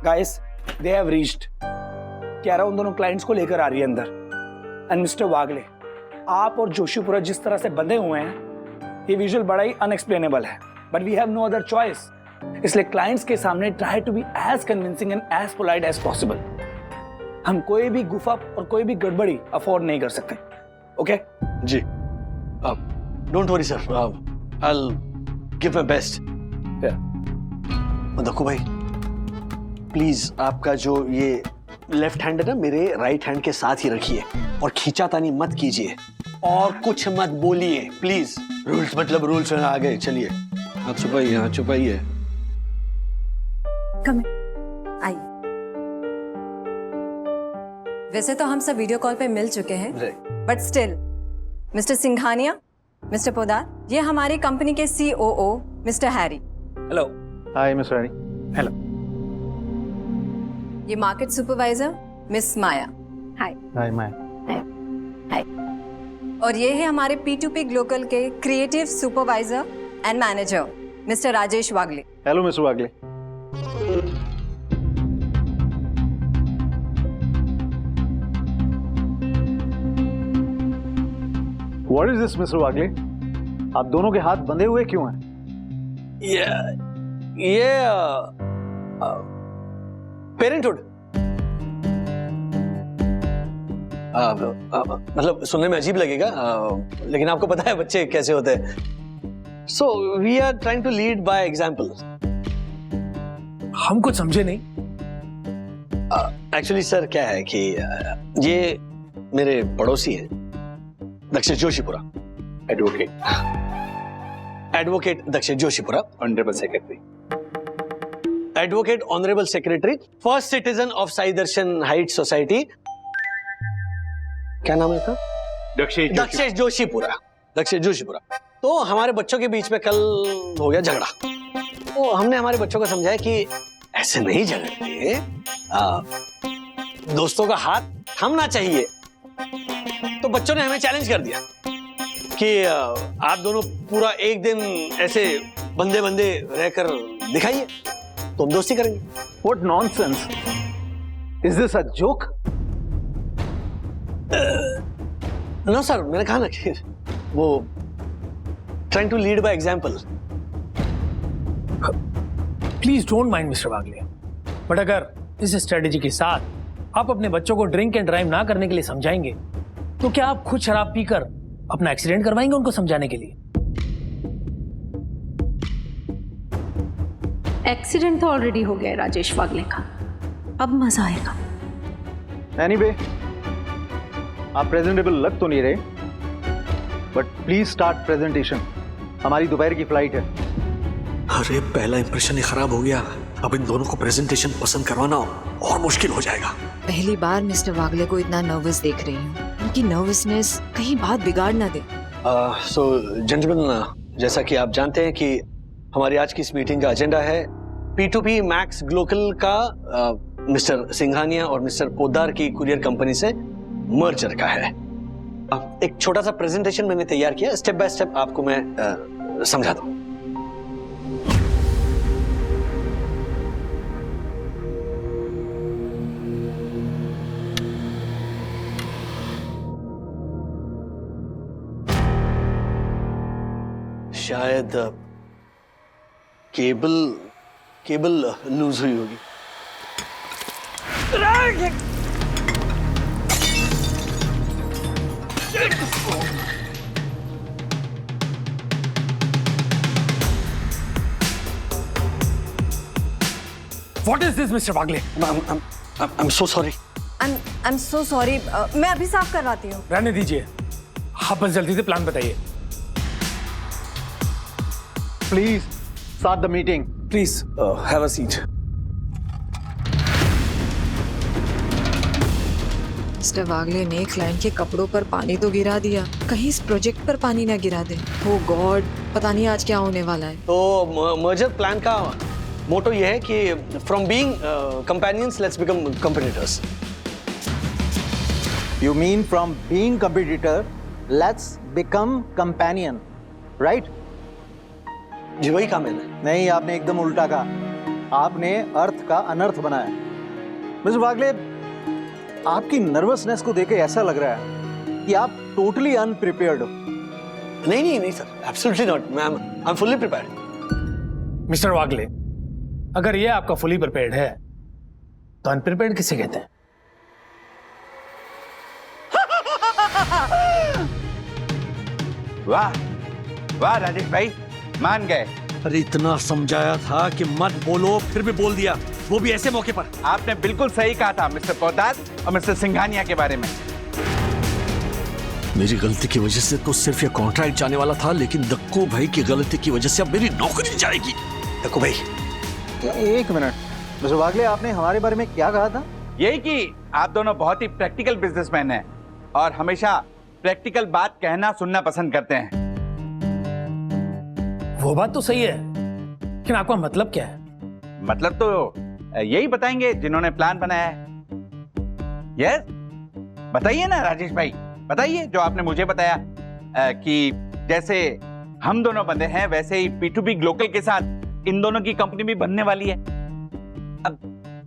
guys, they have reached. क्यारा उन दोनों क्लाइंट्स को लेकर आ रही है अंदर। एंड मिस्टर वागले, आप और जोशीपुरा जिस तरह से बंधे हुए हैं, ये विजुअल बड़ा ही अनएक्सप्लेनेबल है, but we have no other choice. इसलिए क्लाइंट्स के सामने try to be as convincing and as polite as possible. हम कोई भी गुफा और कोई भी गड़बड़ी अफोर्ड नहीं कर सकते। ओके जी, don't worry sir, I will give my best. देखो भाई, प्लीज आपका जो ये लेफ्ट हैंड है ना, मेरे राइट हैंड के साथ ही रखिए और खींचातानी मत कीजिए और कुछ मत बोलिए प्लीज। रूल्स मतलब रूल्स है, आगे चलिए। आप छुपाइए, हाँ छुपाइए। आइए। वैसे तो हम सब वीडियो कॉल पे मिल चुके हैं, but still mister Singhania, mister Podar, ये हमारी कंपनी के COO mister Harry. Hello. Hi mister Harry. Hello. ये market supervisor miss Maya. Hi. Hi Maya. Hi. और ये है हमारे P2P ग्लोबल के creative supervisor and manager mister Rajesh Wagle. Hello mister Wagle. What is this, mister Wagle? आप दोनों के हाथ बंधे हुए क्यों हैं? ये पेरेंटहुड, मतलब सुनने में अजीब लगेगा, लेकिन आपको पता है बच्चे कैसे होते हैं। So we are trying to lead by example. हम कुछ समझे नहीं। एक्चुअली सर क्या है कि ये मेरे पड़ोसी हैं, दक्षिण जोशीपुरा। एडवोकेट दक्षिण Joshipura, honourable secretary. Advocate honourable secretary, first citizen of Sai Darshan height society. क्या नाम है इसका? दक्षिण जोशीपुरा। दक्षिण जोशीपुरा। तो हमारे बच्चों के बीच में कल हो गया झगड़ा। तो हमने हमारे बच्चों को समझाया कि ऐसे नहीं झगड़ते, दोस्तों का हाथ थामना चाहिए। तो बच्चों ने हमें चैलेंज कर दिया कि आप दोनों पूरा एक दिन ऐसे बंदे बंदे रहकर दिखाइए, तो हम दोस्ती करेंगे। What nonsense! Is this a joke? No sir, मैंने कहा ना कि वो trying to lead by example. Please don't mind mister Wagle, but अगर इस स्ट्रेटेजी के साथ आप अपने बच्चों को ड्रिंक एंड ड्राइव ना करने के लिए समझाएंगे, तो क्या आप खुद शराब पीकर अपना एक्सीडेंट करवाएंगे उनको समझाने के लिए? एक्सीडेंट तो ऑलरेडी हो गया है राजेश वागले का, अब मजा आएगा। Anyway, आप प्रेजेंटेबल लग तो नहीं रहे, बट प्लीज स्टार्ट प्रेजेंटेशन। हमारी दोपहर की फ्लाइट है। अरे पहला इंप्रेशन ही खराब हो गया, अब इन दोनों को प्रेजेंटेशन पसंद करवाना और मुश्किल हो जाएगा। पहली बार मिस्टर वागले को इतना नर्वस देख रही हूँ। उनकी नर्वसनेस कहीं बात बिगाड़ ना दे। सो जेंटलमैन, जैसा कि आप जानते हैं कि हमारी आज की इस मीटिंग का एजेंडा है P2P मैक्स ग्लोबल का मिस्टर सिंघानिया और मिस्टर पोदार की कुरियर कंपनी से मर्जर का है। एक छोटा सा प्रेजेंटेशन मैंने तैयार किया, स्टेप बाय स्टेप आपको मैं समझा दूं। शायद केबल लूज हुई होगी। What is this, Mr. Wagle? I'm so sorry. I am so sorry, मैं अभी साफ करवाती हूँ। रहने दीजिए, आप बस जल्दी से प्लान बताइए। Please start the meeting. Please have a seat. Mister Wagle ने क्लाइंट के कपड़ों पर पानी तो गिरा दिया, कहीं इस प्रोजेक्ट पर पानी ना गिरा दे। ओ गॉड, पता नहीं आज क्या होने वाला है। तो मर्जर प्लान का मोटो ये है कि from being companions let's become competitors. You mean from being competitor, let's become companion, right? जी वही कहा मैंने। नहीं, आपने एकदम उल्टा कहा। आपने अर्थ का अनर्थ बनाया। मिस्टर वागले, आपकी नर्वसनेस को देख के ऐसा लग रहा है कि आप टोटली अनप्रिपेयर्ड हो। नहीं sir, absolutely not. I am fully prepared. Mister Wagle, अगर ये आपका फुली प्रिपेयर्ड है तो अनप्रिपेयर्ड किसे कहते हैं? वाह वाह राजेश भाई, मान गए। अरे इतना समझाया था कि मत बोलो, फिर भी बोल दिया, वो भी ऐसे मौके पर। आपने बिल्कुल सही कहा था मिस्टर पोद्दार और मिस्टर सिंघानिया के बारे में। मेरी गलती की वजह से तो सिर्फ ये कॉन्ट्रैक्ट जाने वाला था, लेकिन दक्कू भाई की गलती की वजह से अब मेरी नौकरी जाएगी। दक्कू भाई, एक मिनट मिस्टर वागले, आपने हमारे बारे में क्या कहा था? यही कि आप दोनों बहुत ही प्रैक्टिकल बिजनेसमैन हैं और हमेशा प्रैक्टिकल बात कहना सुनना पसंद करते हैं। वो बात तो सही है, लेकिन आपका मतलब क्या है? मतलब तो यही बताएंगे जिन्होंने प्लान बनाया है। यस, बताइए ना राजेश भाई, बताइए जो आपने मुझे बताया कि जैसे हम दोनों बंदे हैं वैसे ही P2P ग्लोकल के साथ इन दोनों की कंपनी भी बनने वाली है। अब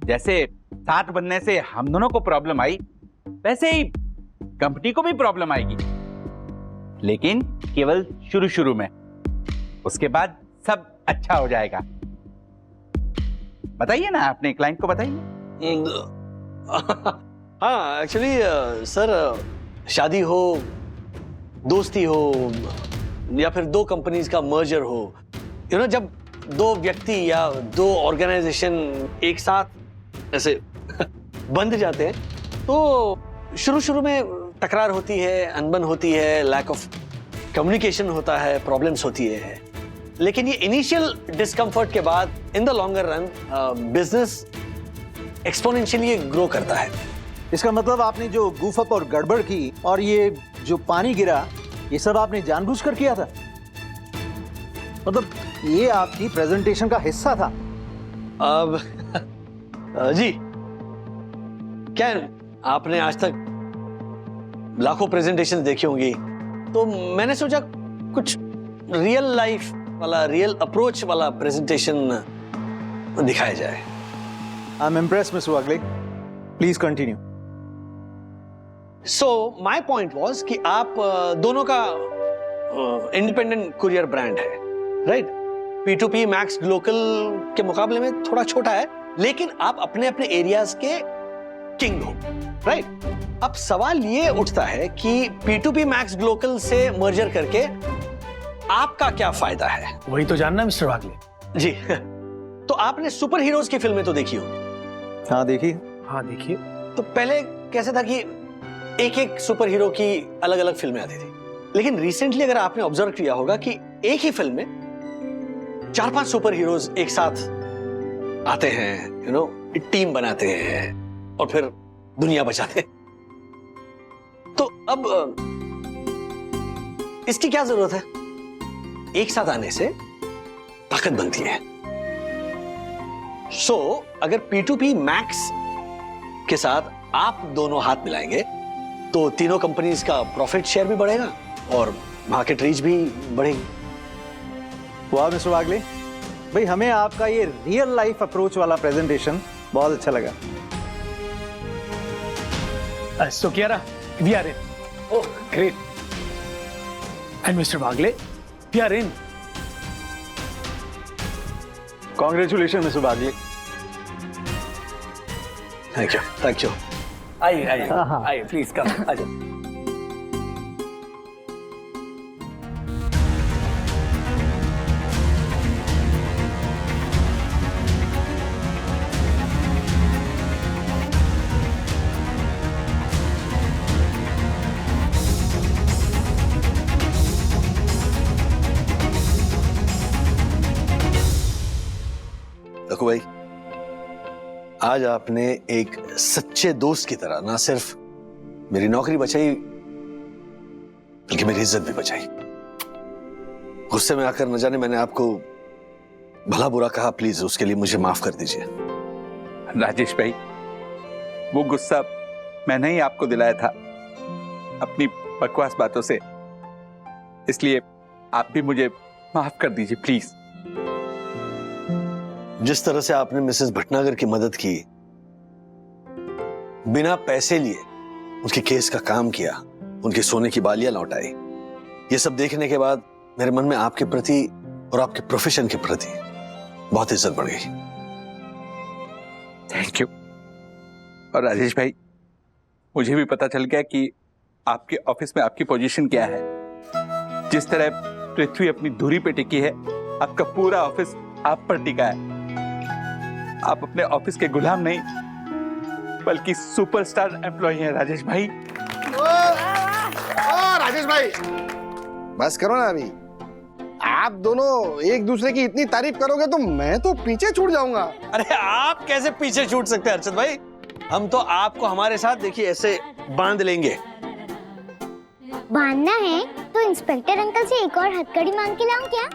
जैसे साथ बनने से हम दोनों को प्रॉब्लम आई, वैसे ही कंपनी को भी प्रॉब्लम आएगी, लेकिन केवल शुरू शुरू में। उसके बाद सब अच्छा हो जाएगा। बताइए ना, अपने क्लाइंट को बताइए। हाँ एक्चुअली सर, शादी हो, दोस्ती हो या फिर दो कंपनीज का मर्जर हो, यू नो, जब दो व्यक्ति या दो ऑर्गेनाइजेशन एक साथ ऐसे बंध जाते हैं तो शुरू शुरू में तकरार होती है, अनबन होती है, लैक ऑफ कम्युनिकेशन होता है, प्रॉब्लम्स होती है। लेकिन ये इनिशियल डिस्कम्फर्ट के बाद in the longer run business exponentially grow करता है। इसका मतलब आपने जो गूफ अप और गड़बड़ की और ये जो पानी गिरा, ये सब आपने जानबूझकर किया था? मतलब ये आपकी प्रेजेंटेशन का हिस्सा था? अब जी, क्या आपने आज तक लाखों प्रेजेंटेशन देखी होंगी, तो मैंने सोचा कुछ रियल लाइफ वाला, रियल अप्रोच वाला प्रेजेंटेशन दिखाया जाए। I am impressed mister Wagle, please continue. So my point was कि आप दोनों का इंडिपेंडेंट कुरियर ब्रांड है, राइट? P2P मैक्स ग्लोकल के मुकाबले में थोड़ा छोटा है, लेकिन आप अपने अपने एरियाज के किंग हो, राइट? अब सवाल ये उठता है कि P2P मैक्स ग्लोकल से मर्जर करके आपका क्या फायदा है? वही तो जानना मिस्टर वागले। जी तो आपने सुपर हीरोज की फिल्में तो देखी होंगी। हाँ देखी। हाँ देखिए। तो पहले कैसे था कि एक एक सुपर हीरो की अलग अलग फिल्में आती थी, लेकिन रिसेंटली अगर आपने ऑब्जर्व किया होगा कि एक ही फिल्म में 4-5 सुपर हीरोज एक साथ आते हैं, यू नो, टीम बनाते हैं और फिर दुनिया बचाते हैं। तो अब इसकी क्या जरूरत है? एक साथ आने से ताकत बनती है। सो अगर P2P मैक्स के साथ आप दोनों हाथ मिलाएंगे तो तीनों कंपनीज का प्रॉफिट शेयर भी बढ़ेगा और मार्केट रीच भी बढ़ेगी। वाह मिस्टर वागले भाई, हमें आपका ये रियल लाइफ अप्रोच वाला प्रेजेंटेशन बहुत अच्छा लगा। So Kiara, we are in. Oh, great. And Mr. Wagle, we are in. Congratulations, Mr. Wagle. Thank you. Thank you. आइए, प्लीज कम आ जाओ। देखो भाई, आज आपने एक सच्चे दोस्त की तरह ना सिर्फ मेरी नौकरी बचाई बल्कि मेरी इज्जत भी बचाई। गुस्से में आकर न जाने मैंने आपको भला बुरा कहा, प्लीज उसके लिए मुझे माफ कर दीजिए। राजेश भाई, वो गुस्सा मैंने ही आपको दिलाया था अपनी बकवास बातों से, इसलिए आप भी मुझे माफ कर दीजिए प्लीज। जिस तरह से आपने मिसेस भटनागर की मदद की, बिना पैसे लिए उसके केस का काम किया, उनके सोने की बालियां लौटाई, ये सब देखने के बाद मेरे मन में आपके प्रति और आपके प्रोफेशन के प्रति बहुत इज्जत बढ़ गई। Thank you. और राजेश भाई, मुझे भी पता चल गया कि आपके ऑफिस में आपकी पोजीशन क्या है। जिस तरह पृथ्वी अपनी धुरी पे टिकी है, आपका पूरा ऑफिस आप पर टिका है। आप अपने ऑफिस के गुलाम नहीं बल्कि सुपरस्टार एम्प्लॉय हैं राजेश भाई। राजेश भाई, बस करो ना अभी। आप दोनों एक दूसरे की इतनी तारीफ करोगे तो मैं तो पीछे छूट जाऊंगा। अरे आप कैसे पीछे छूट सकते हैं अर्षद भाई? हम तो आपको हमारे साथ देखिए ऐसे बांध लेंगे। बांधना है तो इंस्पेक्टर अंकल से एक और हथकड़ी मांग के लाऊं क्या?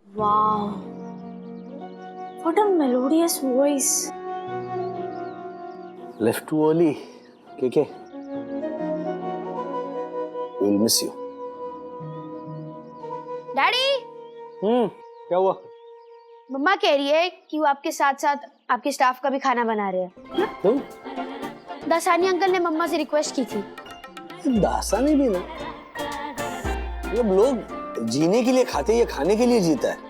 Wow. What a melodious voice. Left too early. KK. We'll miss you. Daddy, क्या हुआ? मम्मा कह रही है कि वो आपके साथ साथ आपके स्टाफ का भी खाना बना रहे हैं। तुम? दासानी अंकल ने मम्मा से रिक्वेस्ट की थी। दासानी भी ना, मतलब लोग जीने के लिए खाते, ये खाने के लिए जीता है।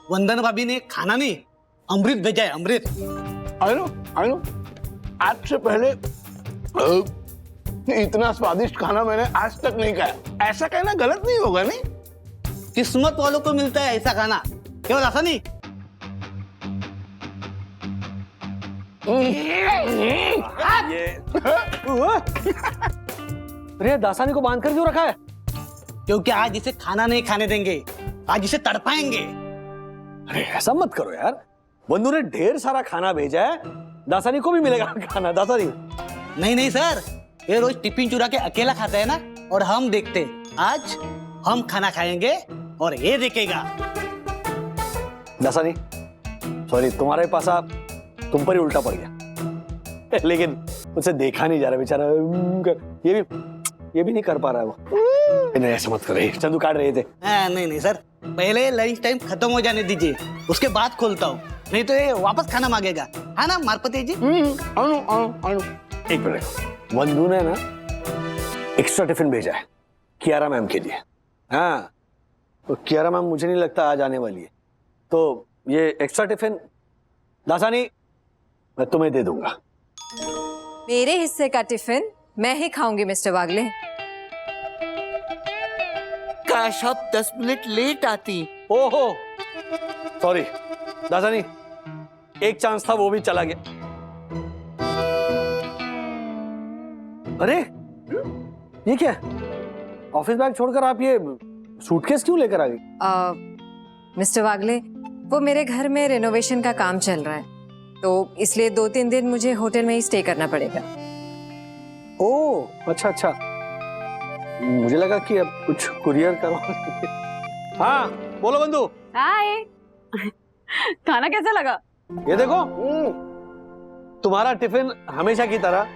वंदन भाभी ने खाना नहीं, अमृत भेजा है, अमृत। I know. आज से पहले इतना स्वादिष्ट खाना मैंने आज तक नहीं खाया। ऐसा कहना गलत नहीं होगा, नहीं? किस्मत वालों को मिलता है ऐसा खाना, क्यों ऐसा नहीं? अरे दासानी को बांध कर क्यों रखा है? क्योंकि आज इसे खाना नहीं खाने देंगे, आज इसे तड़पाएंगे। अरे ऐसा मत करो यार, बंधु ने ढेर सारा खाना भेजा है, दासानी को भी मिलेगा खाना। दासानी नहीं सर, ये रोज टिफिन चुरा के अकेला खाता है ना, और हम देखते हैं आज हम खाना खाएंगे और ये देखेगा। दासानी सॉरी, तुम्हारे पास आप तुम पर ही उल्टा पड़ गया। लेकिन उसे देखा नहीं जा रहा बेचारा, ये भी नहीं कर पा रहा है वो। नहीं ऐसा मत करो, चंदू काट रहे थे। नहीं सर, पहले लंच टाइम खत्म हो जाने दीजिए, उसके बाद खोलता हूँ, नहीं तो ये वापस खाना मांगेगा, है ना मारपति जी? एक मिनट, वंदू ने ना एक्स्ट्रा टिफिन भेजा है कियारा मैम के लिए। हाँ, तो कियारा मैम मुझे नहीं लगता आज आने वाली है, तो ये एक्स्ट्रा टिफिन दासानी मैं तुम्हें दे दूंगा। मेरे हिस्से का टिफिन मैं ही खाऊंगी मिस्टर वागले। काश आप 10 मिनट लेट आती। ओहो सॉरी दासानी, एक चांस था वो भी चला गया। अरे ये क्या, ऑफिस बैग छोड़कर आप ये सूटकेस क्यों लेकर आ गई? मिस्टर वागले, वो मेरे घर में रेनोवेशन का काम चल रहा है, तो इसलिए 2-3 दिन मुझे होटल में ही स्टे करना पड़ेगा। ओह अच्छा, मुझे लगा कि अब कुछ कुरियर करो। हाँ बोलो बंधु। हाय। खाना कैसा लगा? ये देखो, तुम्हारा टिफिन हमेशा की तरह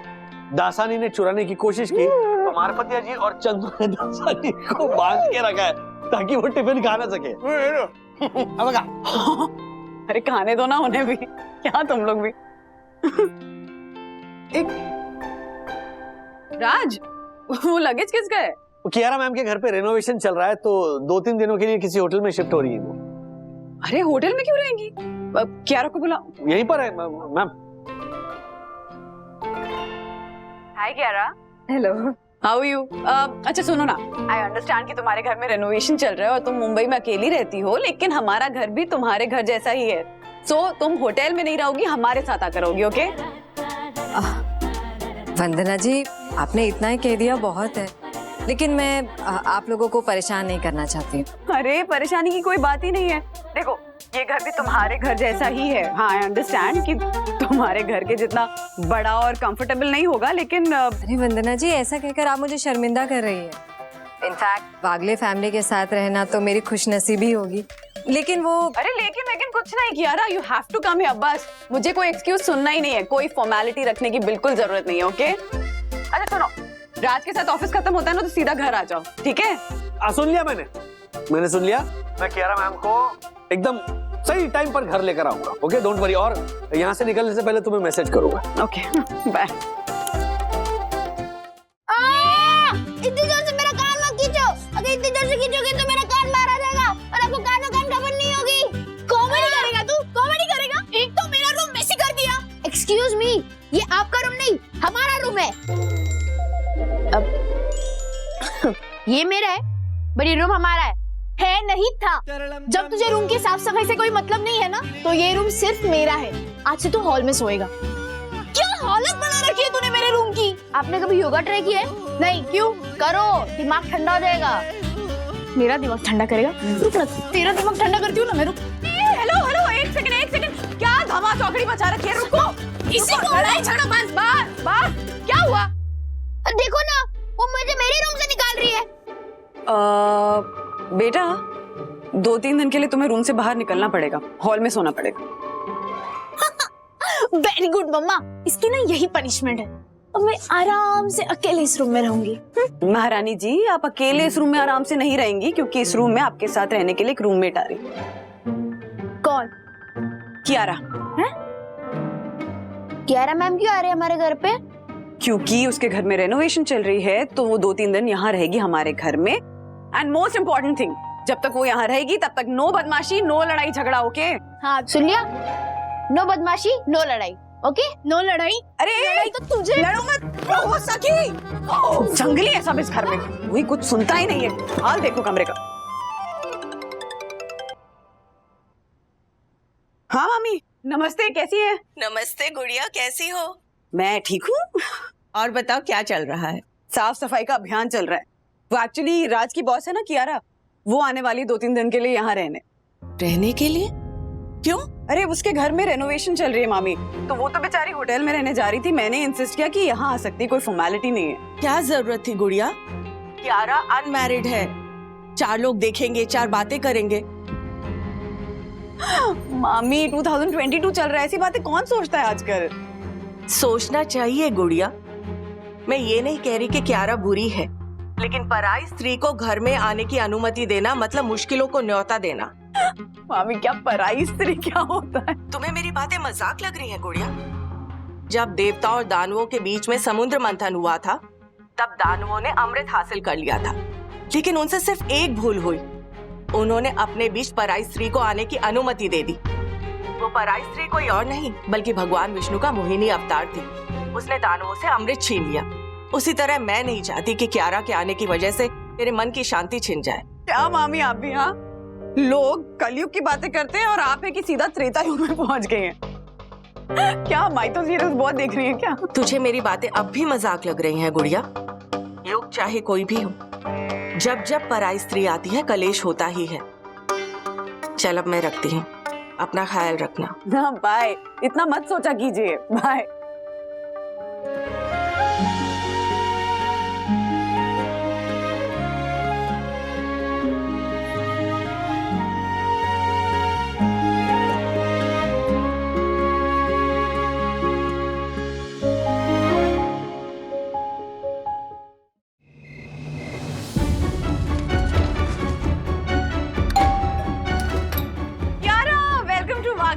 दासानी ने चुराने की कोशिश की, तो मारफतिया जी और चंदू ने दासानी को बांध के रखा है ताकि वो टिफिन खा ना सके। अब का अरे खाने दो ना उन्हें भी, क्या तुम लोग भी। एक राज, वो लगेज किसका है? कियारा मैम के घर पे रेनोवेशन चल रहा है, तो 2-3 दिनों के लिए किसी होटल में शिफ्ट हो रही है वो। अरे होटल में क्यों रहेंगी? कियारा को बुला। यहीं पर है ma'am. Hi Kiara. Hello, how you? अच्छा सुनो ना, आई अंडरस्टैंड कि तुम्हारे घर में रेनोवेशन चल रहा है और तुम मुंबई में अकेली रहती हो, लेकिन हमारा घर भी तुम्हारे घर जैसा ही है। सो तुम होटल में नहीं रहोगी, हमारे साथ आकर रहोगी, ओके? वंदना जी, आपने इतना ही कह दिया बहुत है, लेकिन मैं आप लोगों को परेशान नहीं करना चाहती हूँ। अरे परेशानी की कोई बात ही नहीं है। देखो, ये घर भी तुम्हारे घर जैसा ही है। हाँ, आई अंडरस्टैंड कि तुम्हारे घर के जितना बड़ा और कंफर्टेबल नहीं होगा, लेकिन अरे वंदना जी, ऐसा कहकर आप मुझे शर्मिंदा कर रही है। इनफैक्ट वागले फैमिली के साथ रहना तो मेरी खुशनसीबी होगी, लेकिन वो अरे लेकिन कुछ नहीं Kiara, you have to come here. बस मुझे कोई एक्सक्यूज सुनना ही नहीं है, कोई फॉर्मेलिटी रखने की बिल्कुल जरूरत नहीं है, ओके? अच्छा सुनो, राज के साथ ऑफिस खत्म होता है ना, तो सीधा घर आ जाओ, ठीक है? सुन लिया मैंने सुन लिया। मैं कियारा मैम को एकदम सही टाइम पर घर लेकर आऊंगा, ओके? Don't worry. और यहाँ से निकलने से पहले तुम्हें मैसेज करूंगा, ओके? बाय। इतनी जोर से मेरा कान मत खींचो, अगर इतनी जोर से खींचोगे तो मेरा कान बाहर आ जाएगा और आपको कानों कान खबर नहीं होगी। कॉमेडी करेगा तू, कॉमेडी करेगा। एक तो मेरा रूम मेसी कर दिया। एक्सक्यूज मी, ये आपका रूम नहीं, हमारा रूम है। अब ये मेरा है, बड़ी रूम हमारा है नहीं था। जब तुझे रूम की साफ सफाई से कोई मतलब नहीं है ना, तो ये रूम सिर्फ मेरा है। आज से तू हॉल में सोएगा। क्या हालत बना रखी है तूने मेरे रूम की? आपने कभी योगा ट्राई किया है? नहीं, क्यों? करो, दिमाग ठंडा हो जाएगा। मेरा दिमाग ठंडा करेगा? रुक ना, तेरा दिमाग ठंडा करती हूँ ना मैं। रुक। हेलो, एक सेकंड। क्या धमा चौकड़ी मचा रखी है? रुको, इसी को लड़ाई झगड़ा बस क्या हुआ? देखो ना, वो मुझे मेरे रूम से निकाल रही है। बेटा, 2-3 दिन के लिए तुम्हें रूम से बाहर निकलना पड़ेगा, हॉल में सोना पड़ेगा। वेरी गुड मम्मा, इसकी ना यही पनिशमेंट है। अब मैं आराम से अकेले इस रूम में रहूंगी। महारानी जी, आप अकेले इस रूम में आराम से नहीं रहेंगी, क्योंकि इस रूम में आपके साथ रहने के लिए एक रूममेट आ रही है। कौन? कियारा। कियारा मैम क्यों आ रहे हैं हमारे घर पे? क्योंकि उसके घर में रेनोवेशन चल रही है, तो वो 2-3 दिन यहाँ रहेगी हमारे घर में। एंड मोस्ट इम्पोर्टेंट थिंग, जब तक वो यहाँ रहेगी तब तक नो बदमाशी, नो लड़ाई झगड़ा, ओके? हाँ सुन लिया, नो बदमाशी, नो लड़ाई, ओके? नो लड़ाई? अरे लड़ाई तो तुझे। लड़ो मत, हो सकी। जंगली है सब इस घर में, कोई कुछ सुनता ही नहीं है। हाल देखो कमरे का। हाँ मामी, नमस्ते, कैसी है? नमस्ते गुड़िया, कैसी हो? मैं ठीक हूँ। और बताओ क्या चल रहा है? साफ सफाई का अभियान चल रहा है। वो एक्चुअली राज की बॉस है ना कियारा, वो आने वाली 2-3 दिन के लिए यहाँ रहने के लिए? क्यों? अरे उसके घर में रेनोवेशन चल रही है मामी, तो वो तो बेचारी होटल में रहने जा रही थी। मैंने इंसिस्ट किया कि यहाँ आ सकती, कोई फॉर्मेलिटी नहीं है। क्या जरूरत थी गुड़िया? कियारा अनमैरिड है, 4 लोग देखेंगे, 4 बातें करेंगे। मामी 2022 चल रहा है, ऐसी बातें कौन सोचता है आजकल? सोचना चाहिए गुड़िया। मैं ये नहीं कह रही कि कियारा बुरी है, लेकिन पराई स्त्री को घर में आने की अनुमति देना मतलब मुश्किलों को न्योता देना। मामी, क्या पराई स्त्री क्या होता है? तुम्हें मेरी बातें मजाक लग रही हैं गुड़िया? जब देवताओं और दानवों के बीच में समुद्र मंथन हुआ था, तब दानवों ने अमृत हासिल कर लिया था, लेकिन उनसे सिर्फ एक भूल हुई। उन्होंने अपने बीच पराई स्त्री को आने की अनुमति दे दी। वो पराई स्त्री कोई और नहीं बल्कि भगवान विष्णु का मोहिनी अवतार थी। उसने दानवों से अमृत छीन लिया। उसी तरह मैं नहीं चाहती कि कियारा के आने की वजह से तेरे मन की शांति छिन जाए। क्या मामी, आप भी? हाँ, लोग कलयुग की बातें करते हैं और आप है कि सीधा त्रेता युग में पहुंच गए हैं। क्या माइथो सीरीज बहुत देख रही है क्या? तुझे मेरी बातें अब भी मजाक लग रही हैं गुड़िया? युग चाहे कोई भी हो, जब जब पराई स्त्री आती है कलेश होता ही है। चल अब मैं रखती हूँ, अपना ख्याल रखना। हाँ बाय, इतना मत सोचा कीजिए, bye.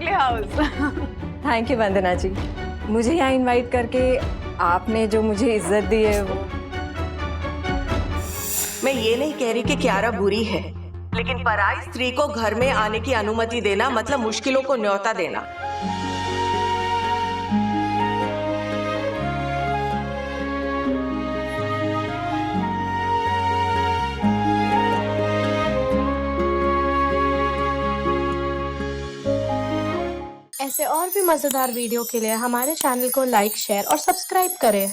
Wagle house. Thank you Vandana ji, मुझे यहाँ इनवाइट करके आपने जो मुझे इज्जत दी है वो। मैं ये नहीं कह रही कि क्यारा बुरी है, लेकिन पराई स्त्री को घर में आने की अनुमति देना मतलब मुश्किलों को न्योता देना। ऐसे और भी मजेदार वीडियो के लिए हमारे चैनल को लाइक, शेयर और सब्सक्राइब करें।